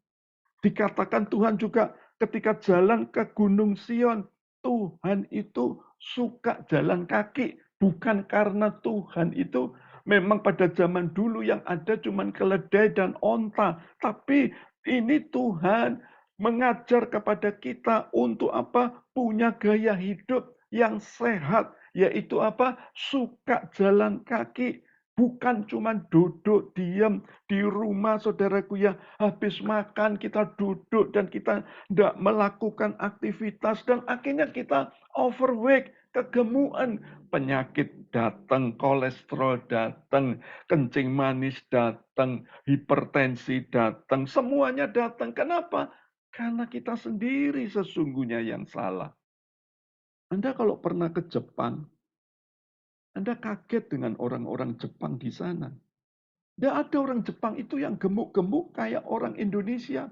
C: Dikatakan Tuhan juga ketika jalan ke Gunung Sion, Tuhan itu suka jalan kaki. Bukan karena Tuhan itu memang pada zaman dulu yang ada cuma keledai dan onta. Tapi ini Tuhan mengajar kepada kita untuk apa? Punya gaya hidup yang sehat. Yaitu apa? Suka jalan kaki. Bukan cuma duduk diam di rumah, saudaraku ya. Habis makan kita duduk dan kita tidak melakukan aktivitas. Dan akhirnya kita overweight, kegemukan. Penyakit datang, kolesterol datang, kencing manis datang, hipertensi datang. Semuanya datang. Kenapa? Karena kita sendiri sesungguhnya yang salah. Anda kalau pernah ke Jepang, Anda kaget dengan orang-orang Jepang di sana. Tidak ada orang Jepang itu yang gemuk-gemuk kayak orang Indonesia.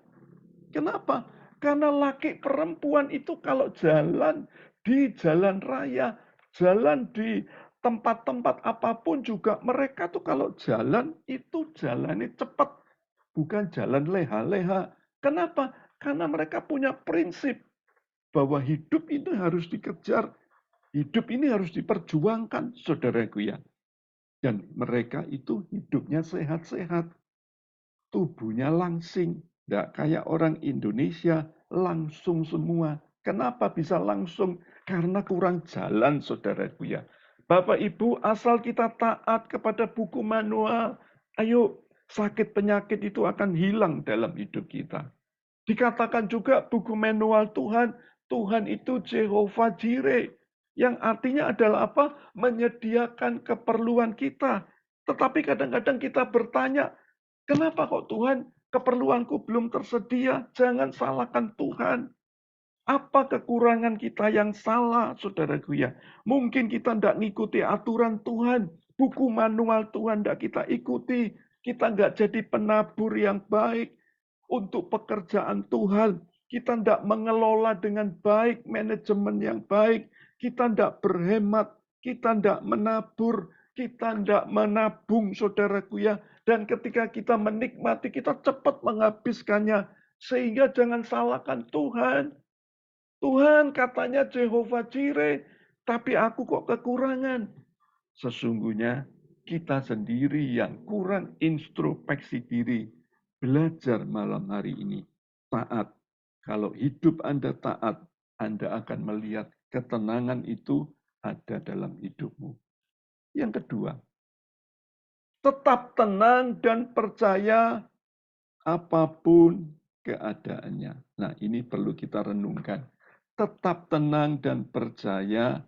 C: Kenapa? Karena laki perempuan itu kalau jalan di jalan raya, jalan di tempat-tempat apapun juga mereka tuh kalau jalan itu jalannya cepat. Bukan jalan leha-leha. Kenapa? Karena mereka punya prinsip bahwa hidup itu harus dikejar. Hidup ini harus diperjuangkan, saudaraku ya. Dan mereka itu hidupnya sehat-sehat. Tubuhnya langsing. Tidak kayak orang Indonesia, langsung semua. Kenapa bisa langsung? Karena kurang jalan, saudaraku ya. Bapak Ibu, asal kita taat kepada buku manual, ayo sakit penyakit itu akan hilang dalam hidup kita. Dikatakan juga buku manual Tuhan, Tuhan itu Jehovah Jireh. Yang artinya adalah apa? Menyediakan keperluan kita. Tetapi kadang-kadang kita bertanya, kenapa kok Tuhan keperluanku belum tersedia? Jangan salahkan Tuhan. Apa kekurangan kita yang salah, saudaraku ya? Mungkin kita tidak ngikuti aturan Tuhan. Buku manual Tuhan tidak kita ikuti. Kita nggak jadi penabur yang baik untuk pekerjaan Tuhan. Kita tidak mengelola dengan baik, manajemen yang baik. Kita tidak berhemat, kita tidak menabur, kita tidak menabung, saudaraku ya. Dan ketika kita menikmati, kita cepat menghabiskannya. Sehingga jangan salahkan Tuhan. Tuhan katanya Jehovah Jireh, tapi aku kok kekurangan. Sesungguhnya kita sendiri yang kurang introspeksi diri. Belajar malam hari ini. Taat. Kalau hidup Anda taat, Anda akan melihat ketenangan itu ada dalam hidupmu. Yang kedua, tetap tenang dan percaya apapun keadaannya. Nah, ini perlu kita renungkan. Tetap tenang dan percaya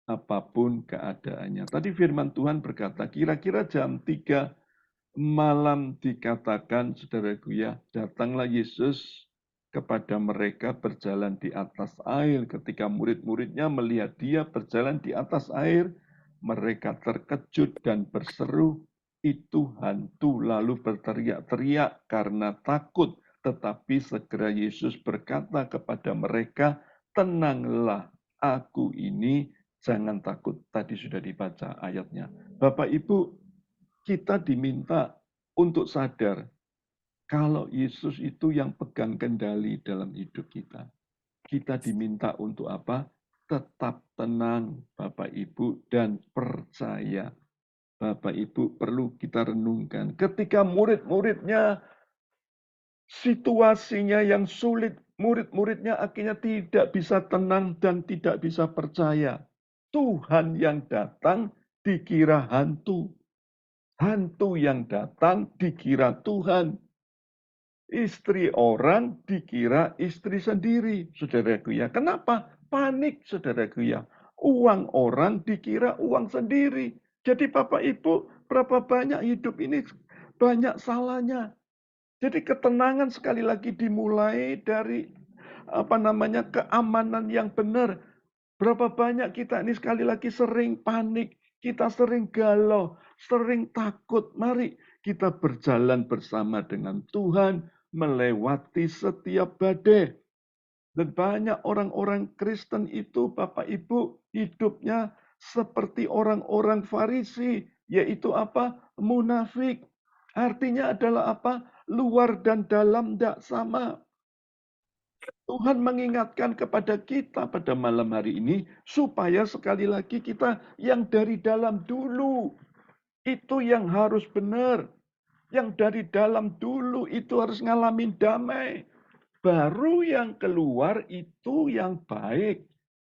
C: apapun keadaannya. Tadi firman Tuhan berkata, kira-kira jam 3 malam dikatakan, saudaraku ya, datanglah Yesus kepada mereka berjalan di atas air. Ketika murid-muridnya melihat dia berjalan di atas air, mereka terkejut dan berseru, itu hantu, lalu berteriak-teriak karena takut. Tetapi segera Yesus berkata kepada mereka, tenanglah, aku ini, jangan takut. Tadi sudah dibaca ayatnya. Bapak Ibu, kita diminta untuk sadar kalau Yesus itu yang pegang kendali dalam hidup kita. Kita diminta untuk apa? Tetap tenang, Bapak Ibu, dan percaya. Bapak Ibu perlu kita renungkan. Ketika murid-muridnya situasinya yang sulit, murid-muridnya akhirnya tidak bisa tenang dan tidak bisa percaya. Tuhan yang datang dikira hantu. Hantu yang datang dikira Tuhan. Istri orang dikira istri sendiri, saudaraku ya. Kenapa? Panik, saudaraku ya. Uang orang dikira uang sendiri. Jadi Bapak Ibu, berapa banyak hidup ini banyak salahnya. Jadi ketenangan sekali lagi dimulai dari keamanan yang benar. Berapa banyak kita ini sekali lagi sering panik, kita sering galau, sering takut. Mari kita berjalan bersama dengan Tuhan melewati setiap badai. Dan banyak orang-orang Kristen itu, Bapak Ibu, hidupnya seperti orang-orang Farisi, yaitu apa? Munafik. Artinya adalah apa? Luar dan dalam tidak sama. Tuhan mengingatkan kepada kita pada malam hari ini, supaya sekali lagi kita yang dari dalam dulu, itu yang harus benar. Yang dari dalam dulu itu harus ngalamin damai. Baru yang keluar itu yang baik.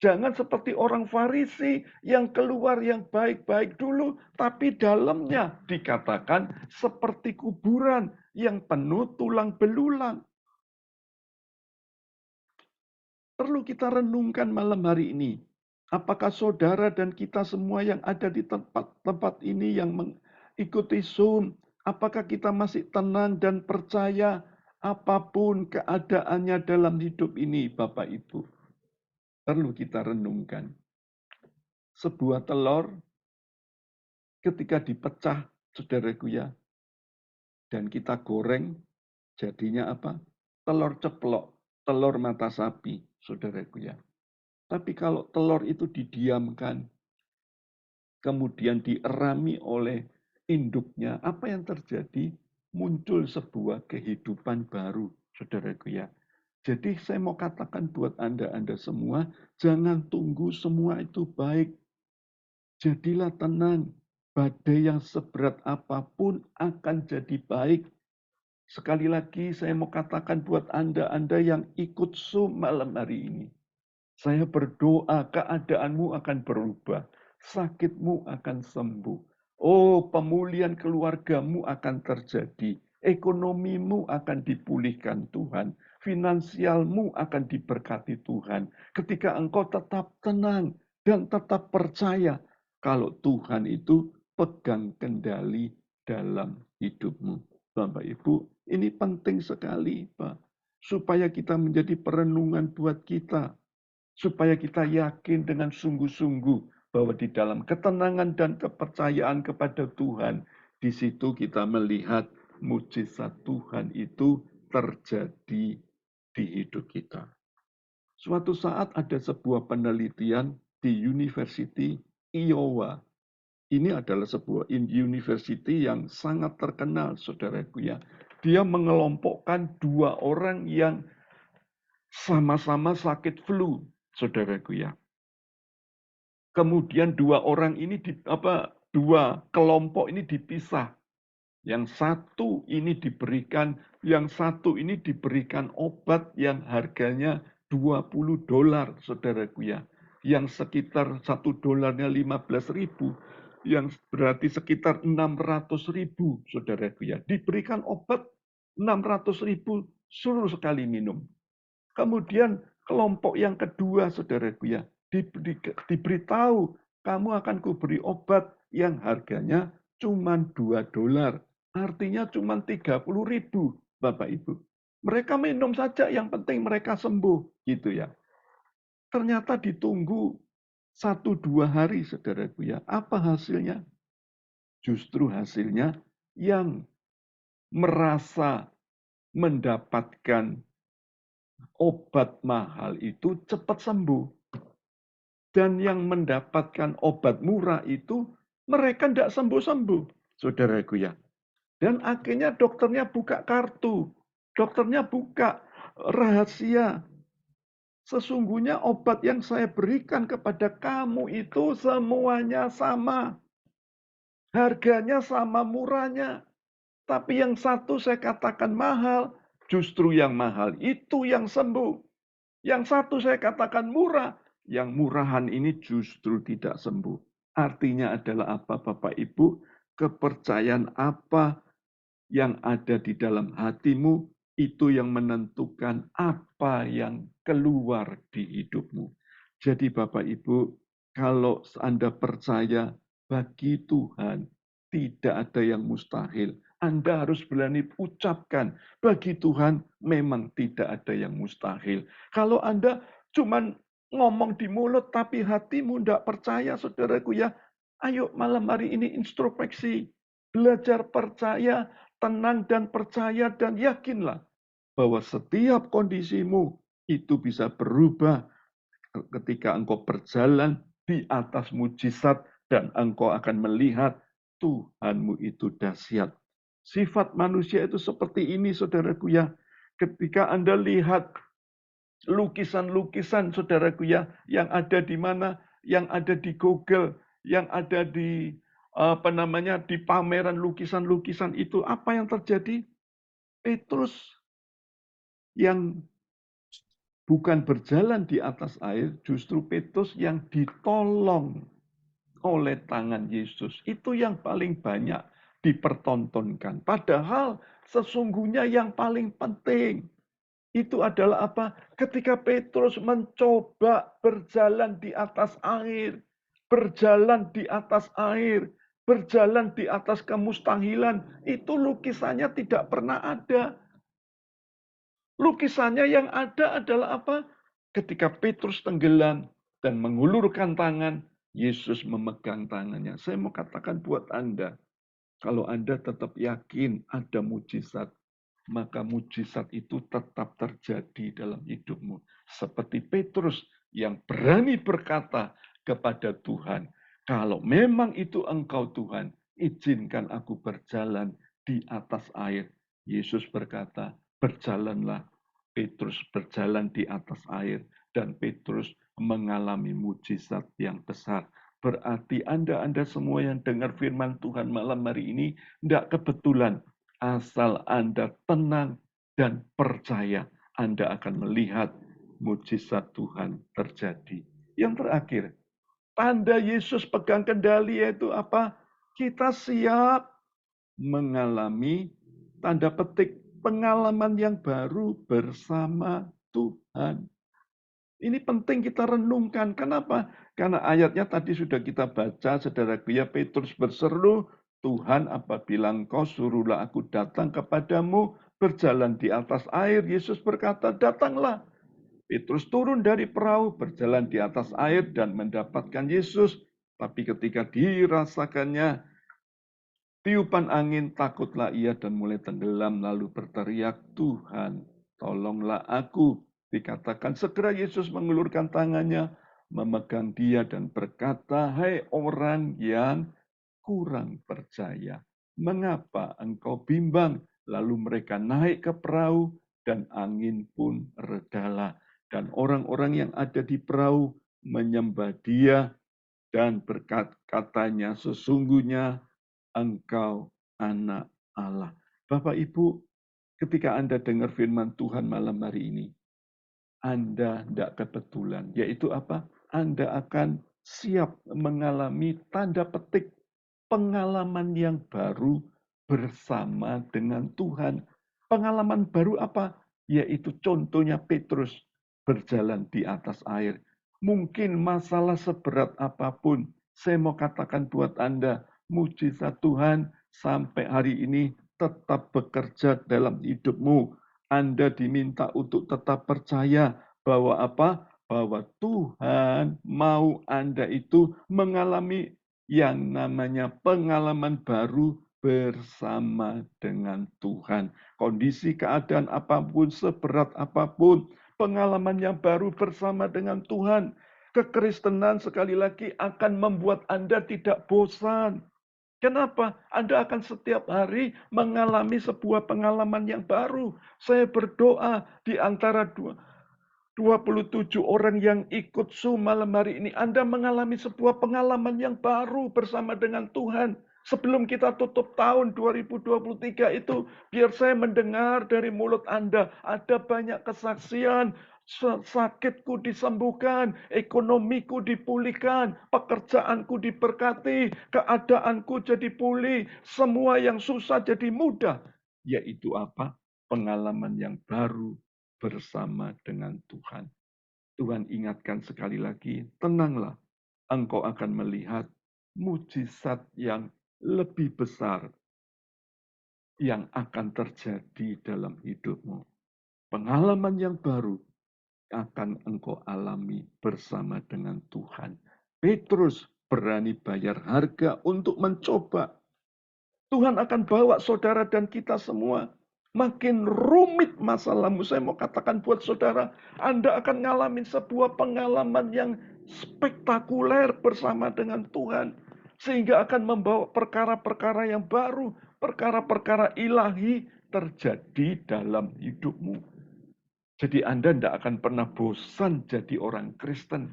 C: Jangan seperti orang Farisi yang keluar yang baik-baik dulu, tapi dalamnya dikatakan seperti kuburan yang penuh tulang belulang. Perlu kita renungkan malam hari ini. Apakah saudara dan kita semua yang ada di tempat ini yang mengikuti Zoom, apakah kita masih tenang dan percaya apapun keadaannya dalam hidup ini, Bapak Ibu? Perlu kita renungkan. Sebuah telur ketika dipecah, saudaraku ya, dan kita goreng, jadinya apa? Telur ceplok, telur mata sapi, saudaraku ya. Tapi kalau telur itu didiamkan, kemudian dierami oleh induknya, apa yang terjadi? Muncul sebuah kehidupan baru, saudaraku ya. Jadi saya mau katakan buat Anda semua, jangan tunggu semua itu baik. Jadilah tenang, badai yang seberat apapun akan jadi baik. Sekali lagi saya mau katakan buat Anda yang ikut Zoom malam hari ini. Saya berdoa keadaanmu akan berubah. Sakitmu akan sembuh. Oh, pemulihan keluargamu akan terjadi. Ekonomimu akan dipulihkan Tuhan. Finansialmu akan diberkati Tuhan. Ketika engkau tetap tenang dan tetap percaya kalau Tuhan itu pegang kendali dalam hidupmu. Bapak Ibu, ini penting sekali, Pak. Supaya kita menjadi perenungan buat kita. Supaya kita yakin dengan sungguh-sungguh bahwa di dalam ketenangan dan kepercayaan kepada Tuhan, di situ kita melihat mujizat Tuhan itu terjadi di hidup kita. Suatu saat ada sebuah penelitian di University Iowa. Ini adalah sebuah university yang sangat terkenal, saudaraku ya. Dia mengelompokkan dua orang yang sama-sama sakit flu, saudaraku ya. Kemudian dua kelompok ini dipisah. Yang satu ini diberikan, yang satu ini diberikan obat yang harganya $20, saudaraku ya. Yang sekitar $1 15.000, yang berarti sekitar 600.000, saudaraku ya. Diberikan obat 600.000, suruh sekali minum. Kemudian kelompok yang kedua, saudaraku ya, diberitahu, kamu akan kuberi obat yang harganya cuma $2. Artinya cuma 30.000, Bapak Ibu. Mereka minum saja, yang penting mereka sembuh, gitu ya. Ternyata ditunggu 1-2 hari, saudaraku ya. Apa hasilnya? Justru hasilnya yang merasa mendapatkan obat mahal itu cepat sembuh. Dan yang mendapatkan obat murah itu mereka tidak sembuh-sembuh, saudaraku ya. Dan akhirnya dokternya buka kartu, dokternya buka rahasia. Sesungguhnya obat yang saya berikan kepada kamu itu semuanya sama. Harganya sama murahnya. Tapi yang satu saya katakan mahal, justru yang mahal itu yang sembuh. Yang satu saya katakan murah, yang murahan ini justru tidak sembuh. Artinya adalah apa, Bapak Ibu? Kepercayaan apa yang ada di dalam hatimu, itu yang menentukan apa yang keluar di hidupmu. Jadi Bapak Ibu, kalau Anda percaya bagi Tuhan tidak ada yang mustahil, Anda harus berani ucapkan, bagi Tuhan memang tidak ada yang mustahil. Kalau Anda cuma ngomong di mulut tapi hatimu tidak percaya, saudaraku ya, ayo malam hari ini introspeksi, belajar percaya, tenang dan percaya dan yakinlah bahwa setiap kondisimu itu bisa berubah ketika engkau berjalan di atas mujizat dan engkau akan melihat Tuhanmu itu dahsyat. Sifat manusia itu seperti ini, saudaraku ya. Ketika Anda lihat lukisan-lukisan, saudaraku ya, yang ada di mana, yang ada di Google, yang ada di di pameran lukisan-lukisan itu, apa yang terjadi? Petrus yang bukan berjalan di atas air, justru Petrus yang ditolong oleh tangan Yesus. Itu yang paling banyak dipertontonkan. Padahal sesungguhnya yang paling penting itu adalah apa? Ketika Petrus mencoba berjalan di atas air, berjalan di atas air, berjalan di atas kemustahilan, itu lukisannya tidak pernah ada. Lukisannya yang ada adalah apa? Ketika Petrus tenggelam dan mengulurkan tangan, Yesus memegang tangannya. Saya mau katakan buat Anda, kalau Anda tetap yakin ada mujizat, maka mujizat itu tetap terjadi dalam hidupmu. Seperti Petrus yang berani berkata kepada Tuhan, kalau memang itu Engkau Tuhan, izinkan aku berjalan di atas air. Yesus berkata, berjalanlah. Petrus berjalan di atas air dan Petrus mengalami mujizat yang besar. Berarti Anda semua yang dengar firman Tuhan malam hari ini tidak kebetulan. Asal Anda tenang dan percaya, Anda akan melihat mujizat Tuhan terjadi. Yang terakhir, tanda Yesus pegang kendali yaitu apa? Kita siap mengalami tanda petik pengalaman yang baru bersama Tuhan. Ini penting kita renungkan. Kenapa? Karena ayatnya tadi sudah kita baca, saudaraku ya, Petrus berseru, Tuhan apabila engkau suruhlah aku datang kepadamu, berjalan di atas air. Yesus berkata, datanglah. Petrus turun dari perahu, berjalan di atas air dan mendapatkan Yesus. Tapi ketika dirasakannya tiupan angin, takutlah ia dan mulai tenggelam, lalu berteriak, Tuhan, tolonglah aku. Dikatakan segera Yesus mengulurkan tangannya, memegang dia dan berkata, hai orang yang kurang percaya, mengapa engkau bimbang? Lalu mereka naik ke perahu dan angin pun redalah. Dan orang-orang yang ada di perahu menyembah dia dan katanya sesungguhnya Engkau anak Allah. Bapak Ibu, ketika Anda dengar firman Tuhan malam hari ini, Anda tidak kebetulan. Yaitu apa? Anda akan siap mengalami tanda petik pengalaman yang baru bersama dengan Tuhan. Pengalaman baru apa? Yaitu contohnya Petrus berjalan di atas air. Mungkin masalah seberat apapun, saya mau katakan buat Anda, mujizat Tuhan sampai hari ini tetap bekerja dalam hidupmu. Anda diminta untuk tetap percaya bahwa apa? Bahwa Tuhan mau Anda itu mengalami yang namanya pengalaman baru bersama dengan Tuhan. Kondisi keadaan apapun, seberat apapun, pengalaman yang baru bersama dengan Tuhan. Kekristenan sekali lagi akan membuat Anda tidak bosan. Kenapa? Anda akan setiap hari mengalami sebuah pengalaman yang baru. Saya berdoa di antara 27 orang yang ikut Zoom malam hari ini. Anda mengalami sebuah pengalaman yang baru bersama dengan Tuhan. Sebelum kita tutup tahun 2023 itu, biar saya mendengar dari mulut Anda, ada banyak kesaksian, sakitku disembuhkan, ekonomiku dipulihkan, pekerjaanku diberkati, keadaanku jadi pulih, semua yang susah jadi mudah. Yaitu apa? Pengalaman yang baru bersama dengan Tuhan. Tuhan ingatkan sekali lagi, tenanglah, engkau akan melihat mujizat yang lebih besar yang akan terjadi dalam hidupmu. Pengalaman yang baru akan engkau alami bersama dengan Tuhan. Petrus berani bayar harga untuk mencoba. Tuhan akan bawa saudara dan kita semua. Makin rumit masalahmu, saya mau katakan buat saudara, Anda akan ngalamin sebuah pengalaman yang spektakuler bersama dengan Tuhan. Sehingga akan membawa perkara-perkara yang baru, perkara-perkara ilahi terjadi dalam hidupmu. Jadi Anda tidak akan pernah bosan jadi orang Kristen.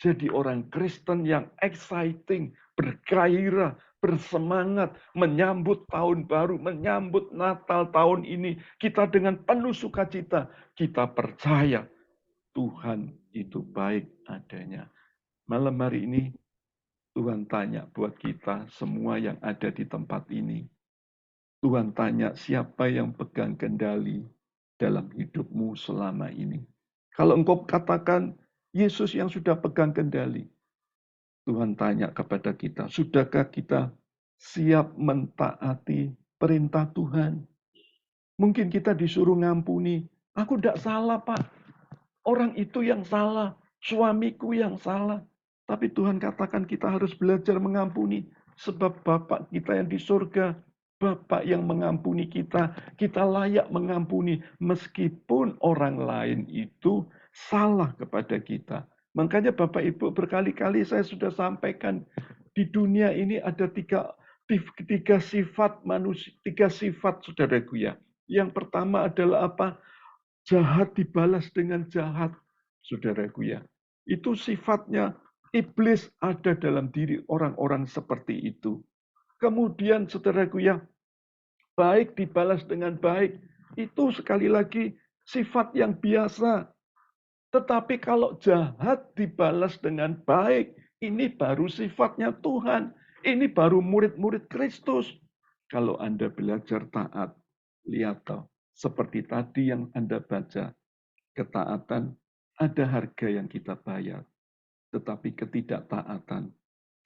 C: Jadi orang Kristen yang exciting, bergairah, bersemangat, menyambut tahun baru, menyambut Natal tahun ini. Kita dengan penuh sukacita, kita percaya Tuhan itu baik adanya. Malam hari ini, Tuhan tanya buat kita semua yang ada di tempat ini. Tuhan tanya siapa yang pegang kendali dalam hidupmu selama ini. Kalau engkau katakan, Yesus yang sudah pegang kendali. Tuhan tanya kepada kita, sudahkah kita siap mentaati perintah Tuhan? Mungkin kita disuruh ngampuni. Aku tidak salah, Pak. Orang itu yang salah. Suamiku yang salah. Tapi Tuhan katakan kita harus belajar mengampuni. Sebab Bapak kita yang di surga, Bapak yang mengampuni kita. Kita layak mengampuni. Meskipun orang lain itu salah kepada kita. Makanya Bapak Ibu berkali-kali saya sudah sampaikan. Di dunia ini ada tiga sifat manusia, tiga sifat saudaraku ya. Yang pertama adalah apa? Jahat dibalas dengan jahat, saudaraku ya. Itu sifatnya iblis ada dalam diri orang-orang seperti itu. Kemudian saudaraku ya, baik dibalas dengan baik, itu sekali lagi sifat yang biasa. Tetapi kalau jahat dibalas dengan baik, ini baru sifatnya Tuhan. Ini baru murid-murid Kristus. Kalau Anda belajar taat, lihat toh, seperti tadi yang Anda baca, ketaatan ada harga yang kita bayar. Tetapi ketidaktaatan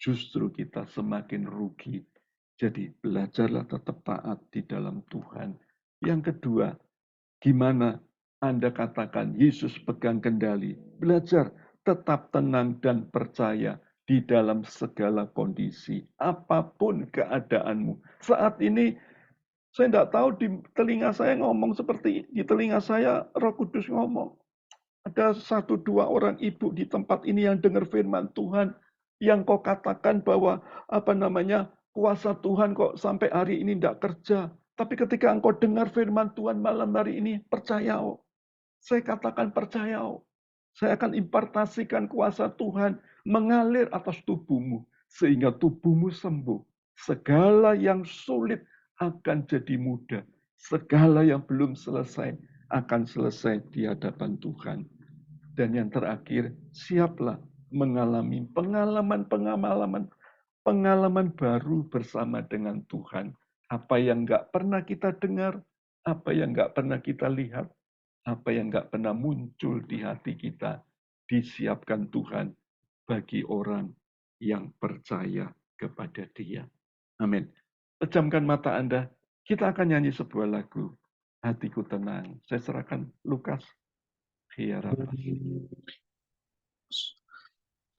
C: justru kita semakin rugi. Jadi belajarlah tetap taat di dalam Tuhan. Yang kedua, gimana Anda katakan Yesus pegang kendali? Belajar tetap tenang dan percaya di dalam segala kondisi. Apapun keadaanmu. Saat ini saya tidak tahu di telinga saya ngomong seperti di telinga saya Roh Kudus ngomong. Ada 1-2 orang ibu di tempat ini yang dengar firman Tuhan yang kau katakan bahwa kuasa Tuhan kok sampai hari ini tidak kerja. Tapi ketika engkau dengar firman Tuhan malam hari ini, percaya. Saya katakan percaya. Saya akan impartasikan kuasa Tuhan mengalir atas tubuhmu sehingga tubuhmu sembuh. Segala yang sulit akan jadi mudah. Segala yang belum selesai akan selesai di hadapan Tuhan. Dan yang terakhir, siaplah mengalami pengalaman baru bersama dengan Tuhan. Apa yang nggak pernah kita dengar, apa yang nggak pernah kita lihat, apa yang nggak pernah muncul di hati kita. disiapkan Tuhan bagi orang yang percaya kepada Dia. Amin. Pejamkan mata Anda, kita akan nyanyi sebuah lagu. Hatiku tenang. Saya serahkan Lukas.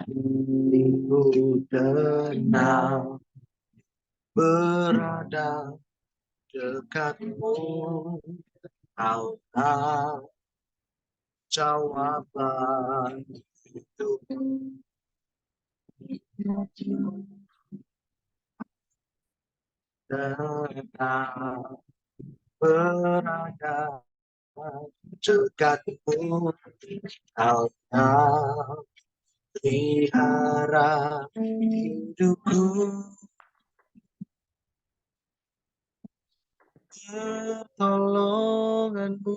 B: Hatiku tenang berada dekatmu, kau tahu jawaban hidupku. Tenang berada dekatmu, kau tahu pelihara hidupku. Pertolonganmu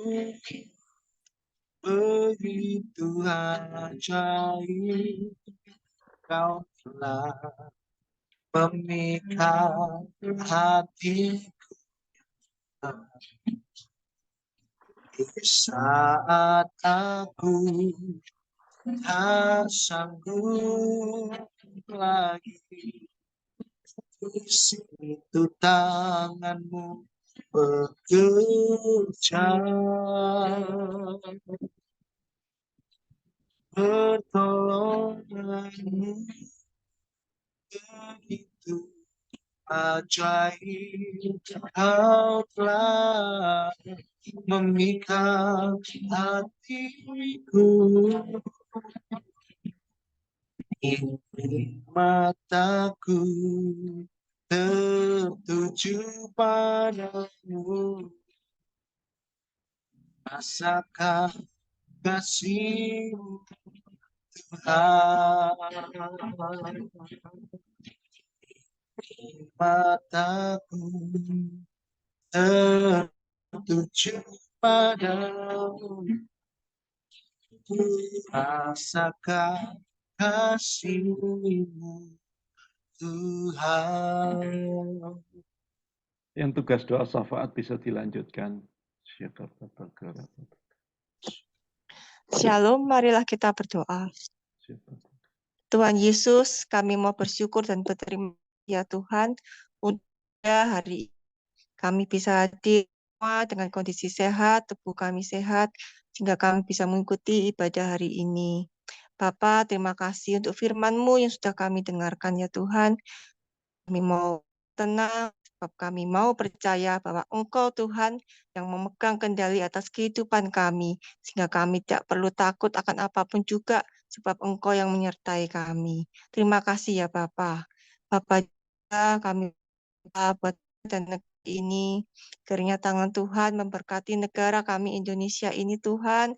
B: begitu ajaib, kau telah memikat hatiku. Di saat aku tak sanggup lagi, di situ tanganmu bekerja. Pertolonganmu begitu ajaib, kau telah memikat hatiku. Ini mataku tertuju padamu, rasakan kasih-Mu Tuhan. Ini mataku tertuju padamu, rasakan kasih-Mu Tuhan.
C: Yang tugas doa syafaat bisa dilanjutkan.
D: Shalom, marilah kita berdoa. Tuhan Yesus, kami mau bersyukur dan berterima kasih ya Tuhan, untuk hari ini kami bisa hadir dengan kondisi sehat, tubuh kami sehat, sehingga kami bisa mengikuti ibadah hari ini. Bapa, terima kasih untuk firman-Mu yang sudah kami dengarkan ya Tuhan. Kami mau tenang, sebab kami mau percaya bahwa Engkau Tuhan yang memegang kendali atas kehidupan kami, sehingga kami tidak perlu takut akan apapun juga, sebab Engkau yang menyertai kami. Terima kasih ya Bapa. Bapa, kami buat dan negeri ini, kiranya tangan Tuhan memberkati negara kami Indonesia ini Tuhan.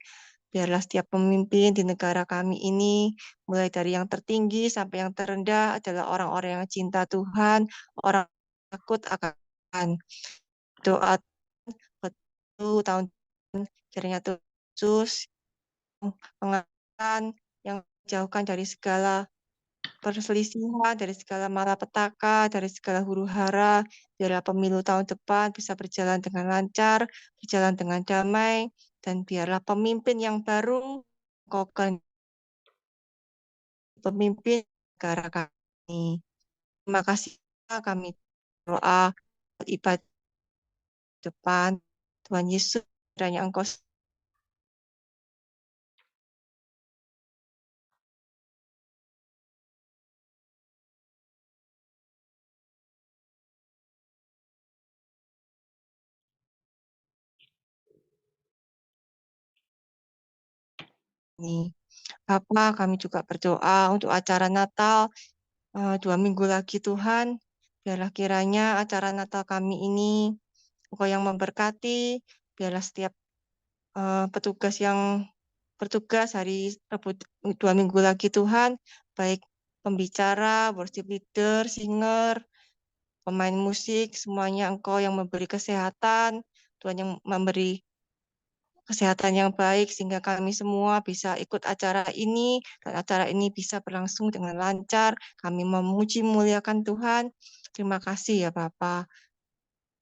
D: Biarlah setiap pemimpin di negara kami ini, mulai dari yang tertinggi sampai yang terendah adalah orang-orang yang cinta Tuhan, orang yang takut akan doa tahun kiranya Tuhan Yesus mengajarkan yang jauhkan dari segala perselisihan, dari segala malapetaka, dari segala huru-hara, biarlah pemilu tahun depan bisa berjalan dengan lancar, berjalan dengan damai, dan biarlah pemimpin yang baru kokohkan pemimpin negara kami. Terima kasih kami doa ibadah depan Tuhan Yesus, kiranya Engkau ini. Bapa, kami juga berdoa untuk acara Natal 2 minggu lagi Tuhan. Biarlah kiranya acara Natal kami ini Engkau yang memberkati, biarlah setiap petugas yang bertugas hari Rabu 2 minggu lagi Tuhan, baik pembicara, worship leader, singer, pemain musik, semuanya Engkau yang memberi kesehatan, Tuhan yang memberi kesehatan yang baik sehingga kami semua bisa ikut acara ini dan acara ini bisa berlangsung dengan lancar. Kami memuji muliakan Tuhan. Terima kasih ya Bapa.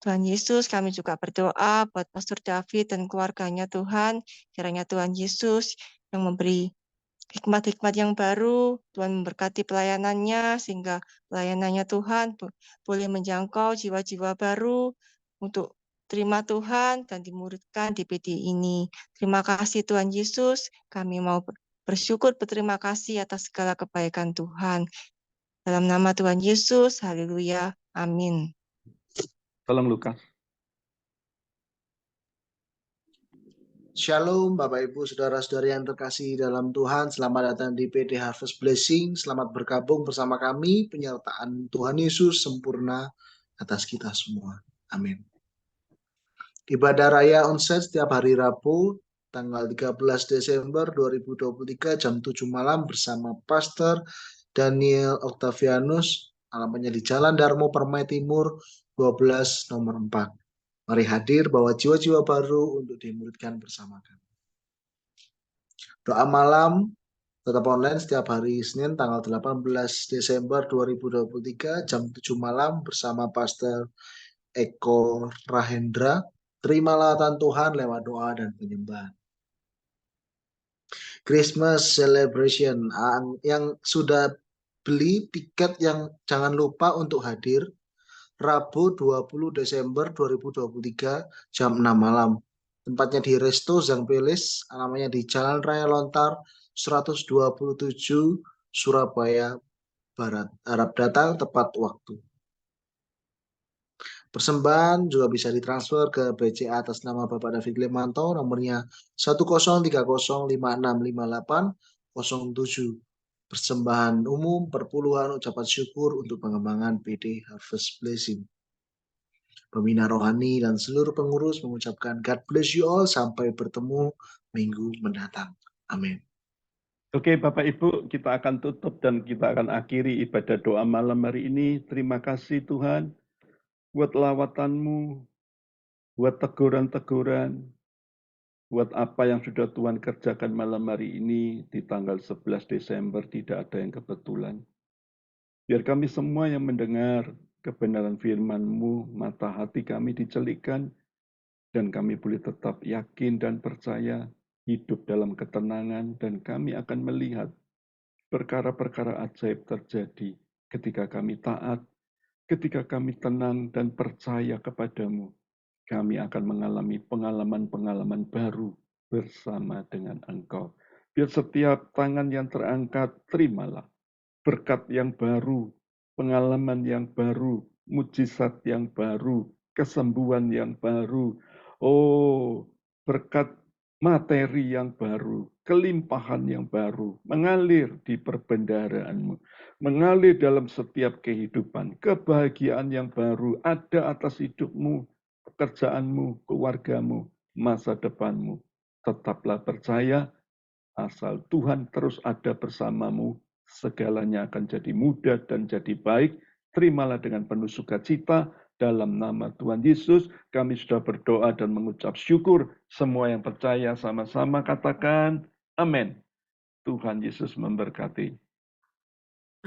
D: Tuhan Yesus, kami juga berdoa buat Pastor David dan keluarganya Tuhan. Kiranya Tuhan Yesus yang memberi hikmat-hikmat yang baru. Tuhan memberkati pelayanannya sehingga pelayanannya Tuhan boleh menjangkau jiwa-jiwa baru untuk terima Tuhan dan dimuridkan di PD ini. Terima kasih Tuhan Yesus. Kami mau bersyukur, berterima kasih atas segala kebaikan Tuhan. Dalam nama Tuhan Yesus, haleluya, amin.
C: Tolong Lukas.
B: Shalom Bapak Ibu Saudara-saudari yang terkasih dalam Tuhan. Selamat datang di PD Harvest Blessing. Selamat bergabung bersama kami. Penyertaan Tuhan Yesus sempurna atas kita semua. Amin. Ibadah Raya Onsite setiap hari Rabu tanggal 13 Desember 2023 jam 7 malam bersama Pastor Daniel Octavianus, alamatnya di Jalan Darmo Permai Timur 12 nomor 4. Mari hadir bawa jiwa-jiwa baru untuk dimuridkan bersama kami. Doa malam tetap online setiap hari Senin tanggal 18 Desember 2023 jam 7 malam bersama Pastor Eko Rahendra. Terimalah Tuhan lewat doa dan penyembahan. Christmas Celebration yang sudah beli tiket yang jangan lupa untuk hadir Rabu 20 Desember 2023 jam 6 malam. Tempatnya di Resto Zang Pelis, alamatnya di Jalan Raya Lontar 127 Surabaya Barat. Harap datang tepat waktu. Persembahan juga bisa ditransfer ke BCA atas nama Bapak David Lemanto, nomornya 10305807. Persembahan umum, perpuluhan, ucapan syukur untuk pengembangan PD Harvest Blessing. Pembina rohani dan seluruh pengurus mengucapkan God bless you all. Sampai bertemu minggu mendatang. Amin.
C: Oke Bapak Ibu, kita akan tutup dan kita akan akhiri ibadah doa malam hari ini. Terima kasih Tuhan buat lawatan-Mu, buat teguran-teguran, buat apa yang sudah Tuhan kerjakan malam hari ini di tanggal 11 Desember, tidak ada yang kebetulan. Biar kami semua yang mendengar kebenaran firman-Mu, mata hati kami dicelikkan, dan kami boleh tetap yakin dan percaya, hidup dalam ketenangan, dan kami akan melihat perkara-perkara ajaib terjadi ketika kami taat, ketika kami tenang dan percaya kepadamu. Kami akan mengalami pengalaman-pengalaman baru bersama dengan Engkau. Biar setiap tangan yang terangkat, terimalah berkat yang baru, pengalaman yang baru, mujizat yang baru, kesembuhan yang baru. Oh, berkat materi yang baru, kelimpahan yang baru, mengalir di perbendaharaan-Mu, mengalir dalam setiap kehidupan, kebahagiaan yang baru ada atas hidup-Mu, pekerjaan-Mu, keluarga-Mu, masa depan-Mu. Tetaplah percaya, asal Tuhan terus ada bersamamu, segalanya akan jadi mudah dan jadi baik. Terimalah dengan penuh sukacita. Dalam nama Tuhan Yesus, kami sudah berdoa dan mengucap syukur. Semua yang percaya sama-sama katakan, amin. Tuhan Yesus memberkati.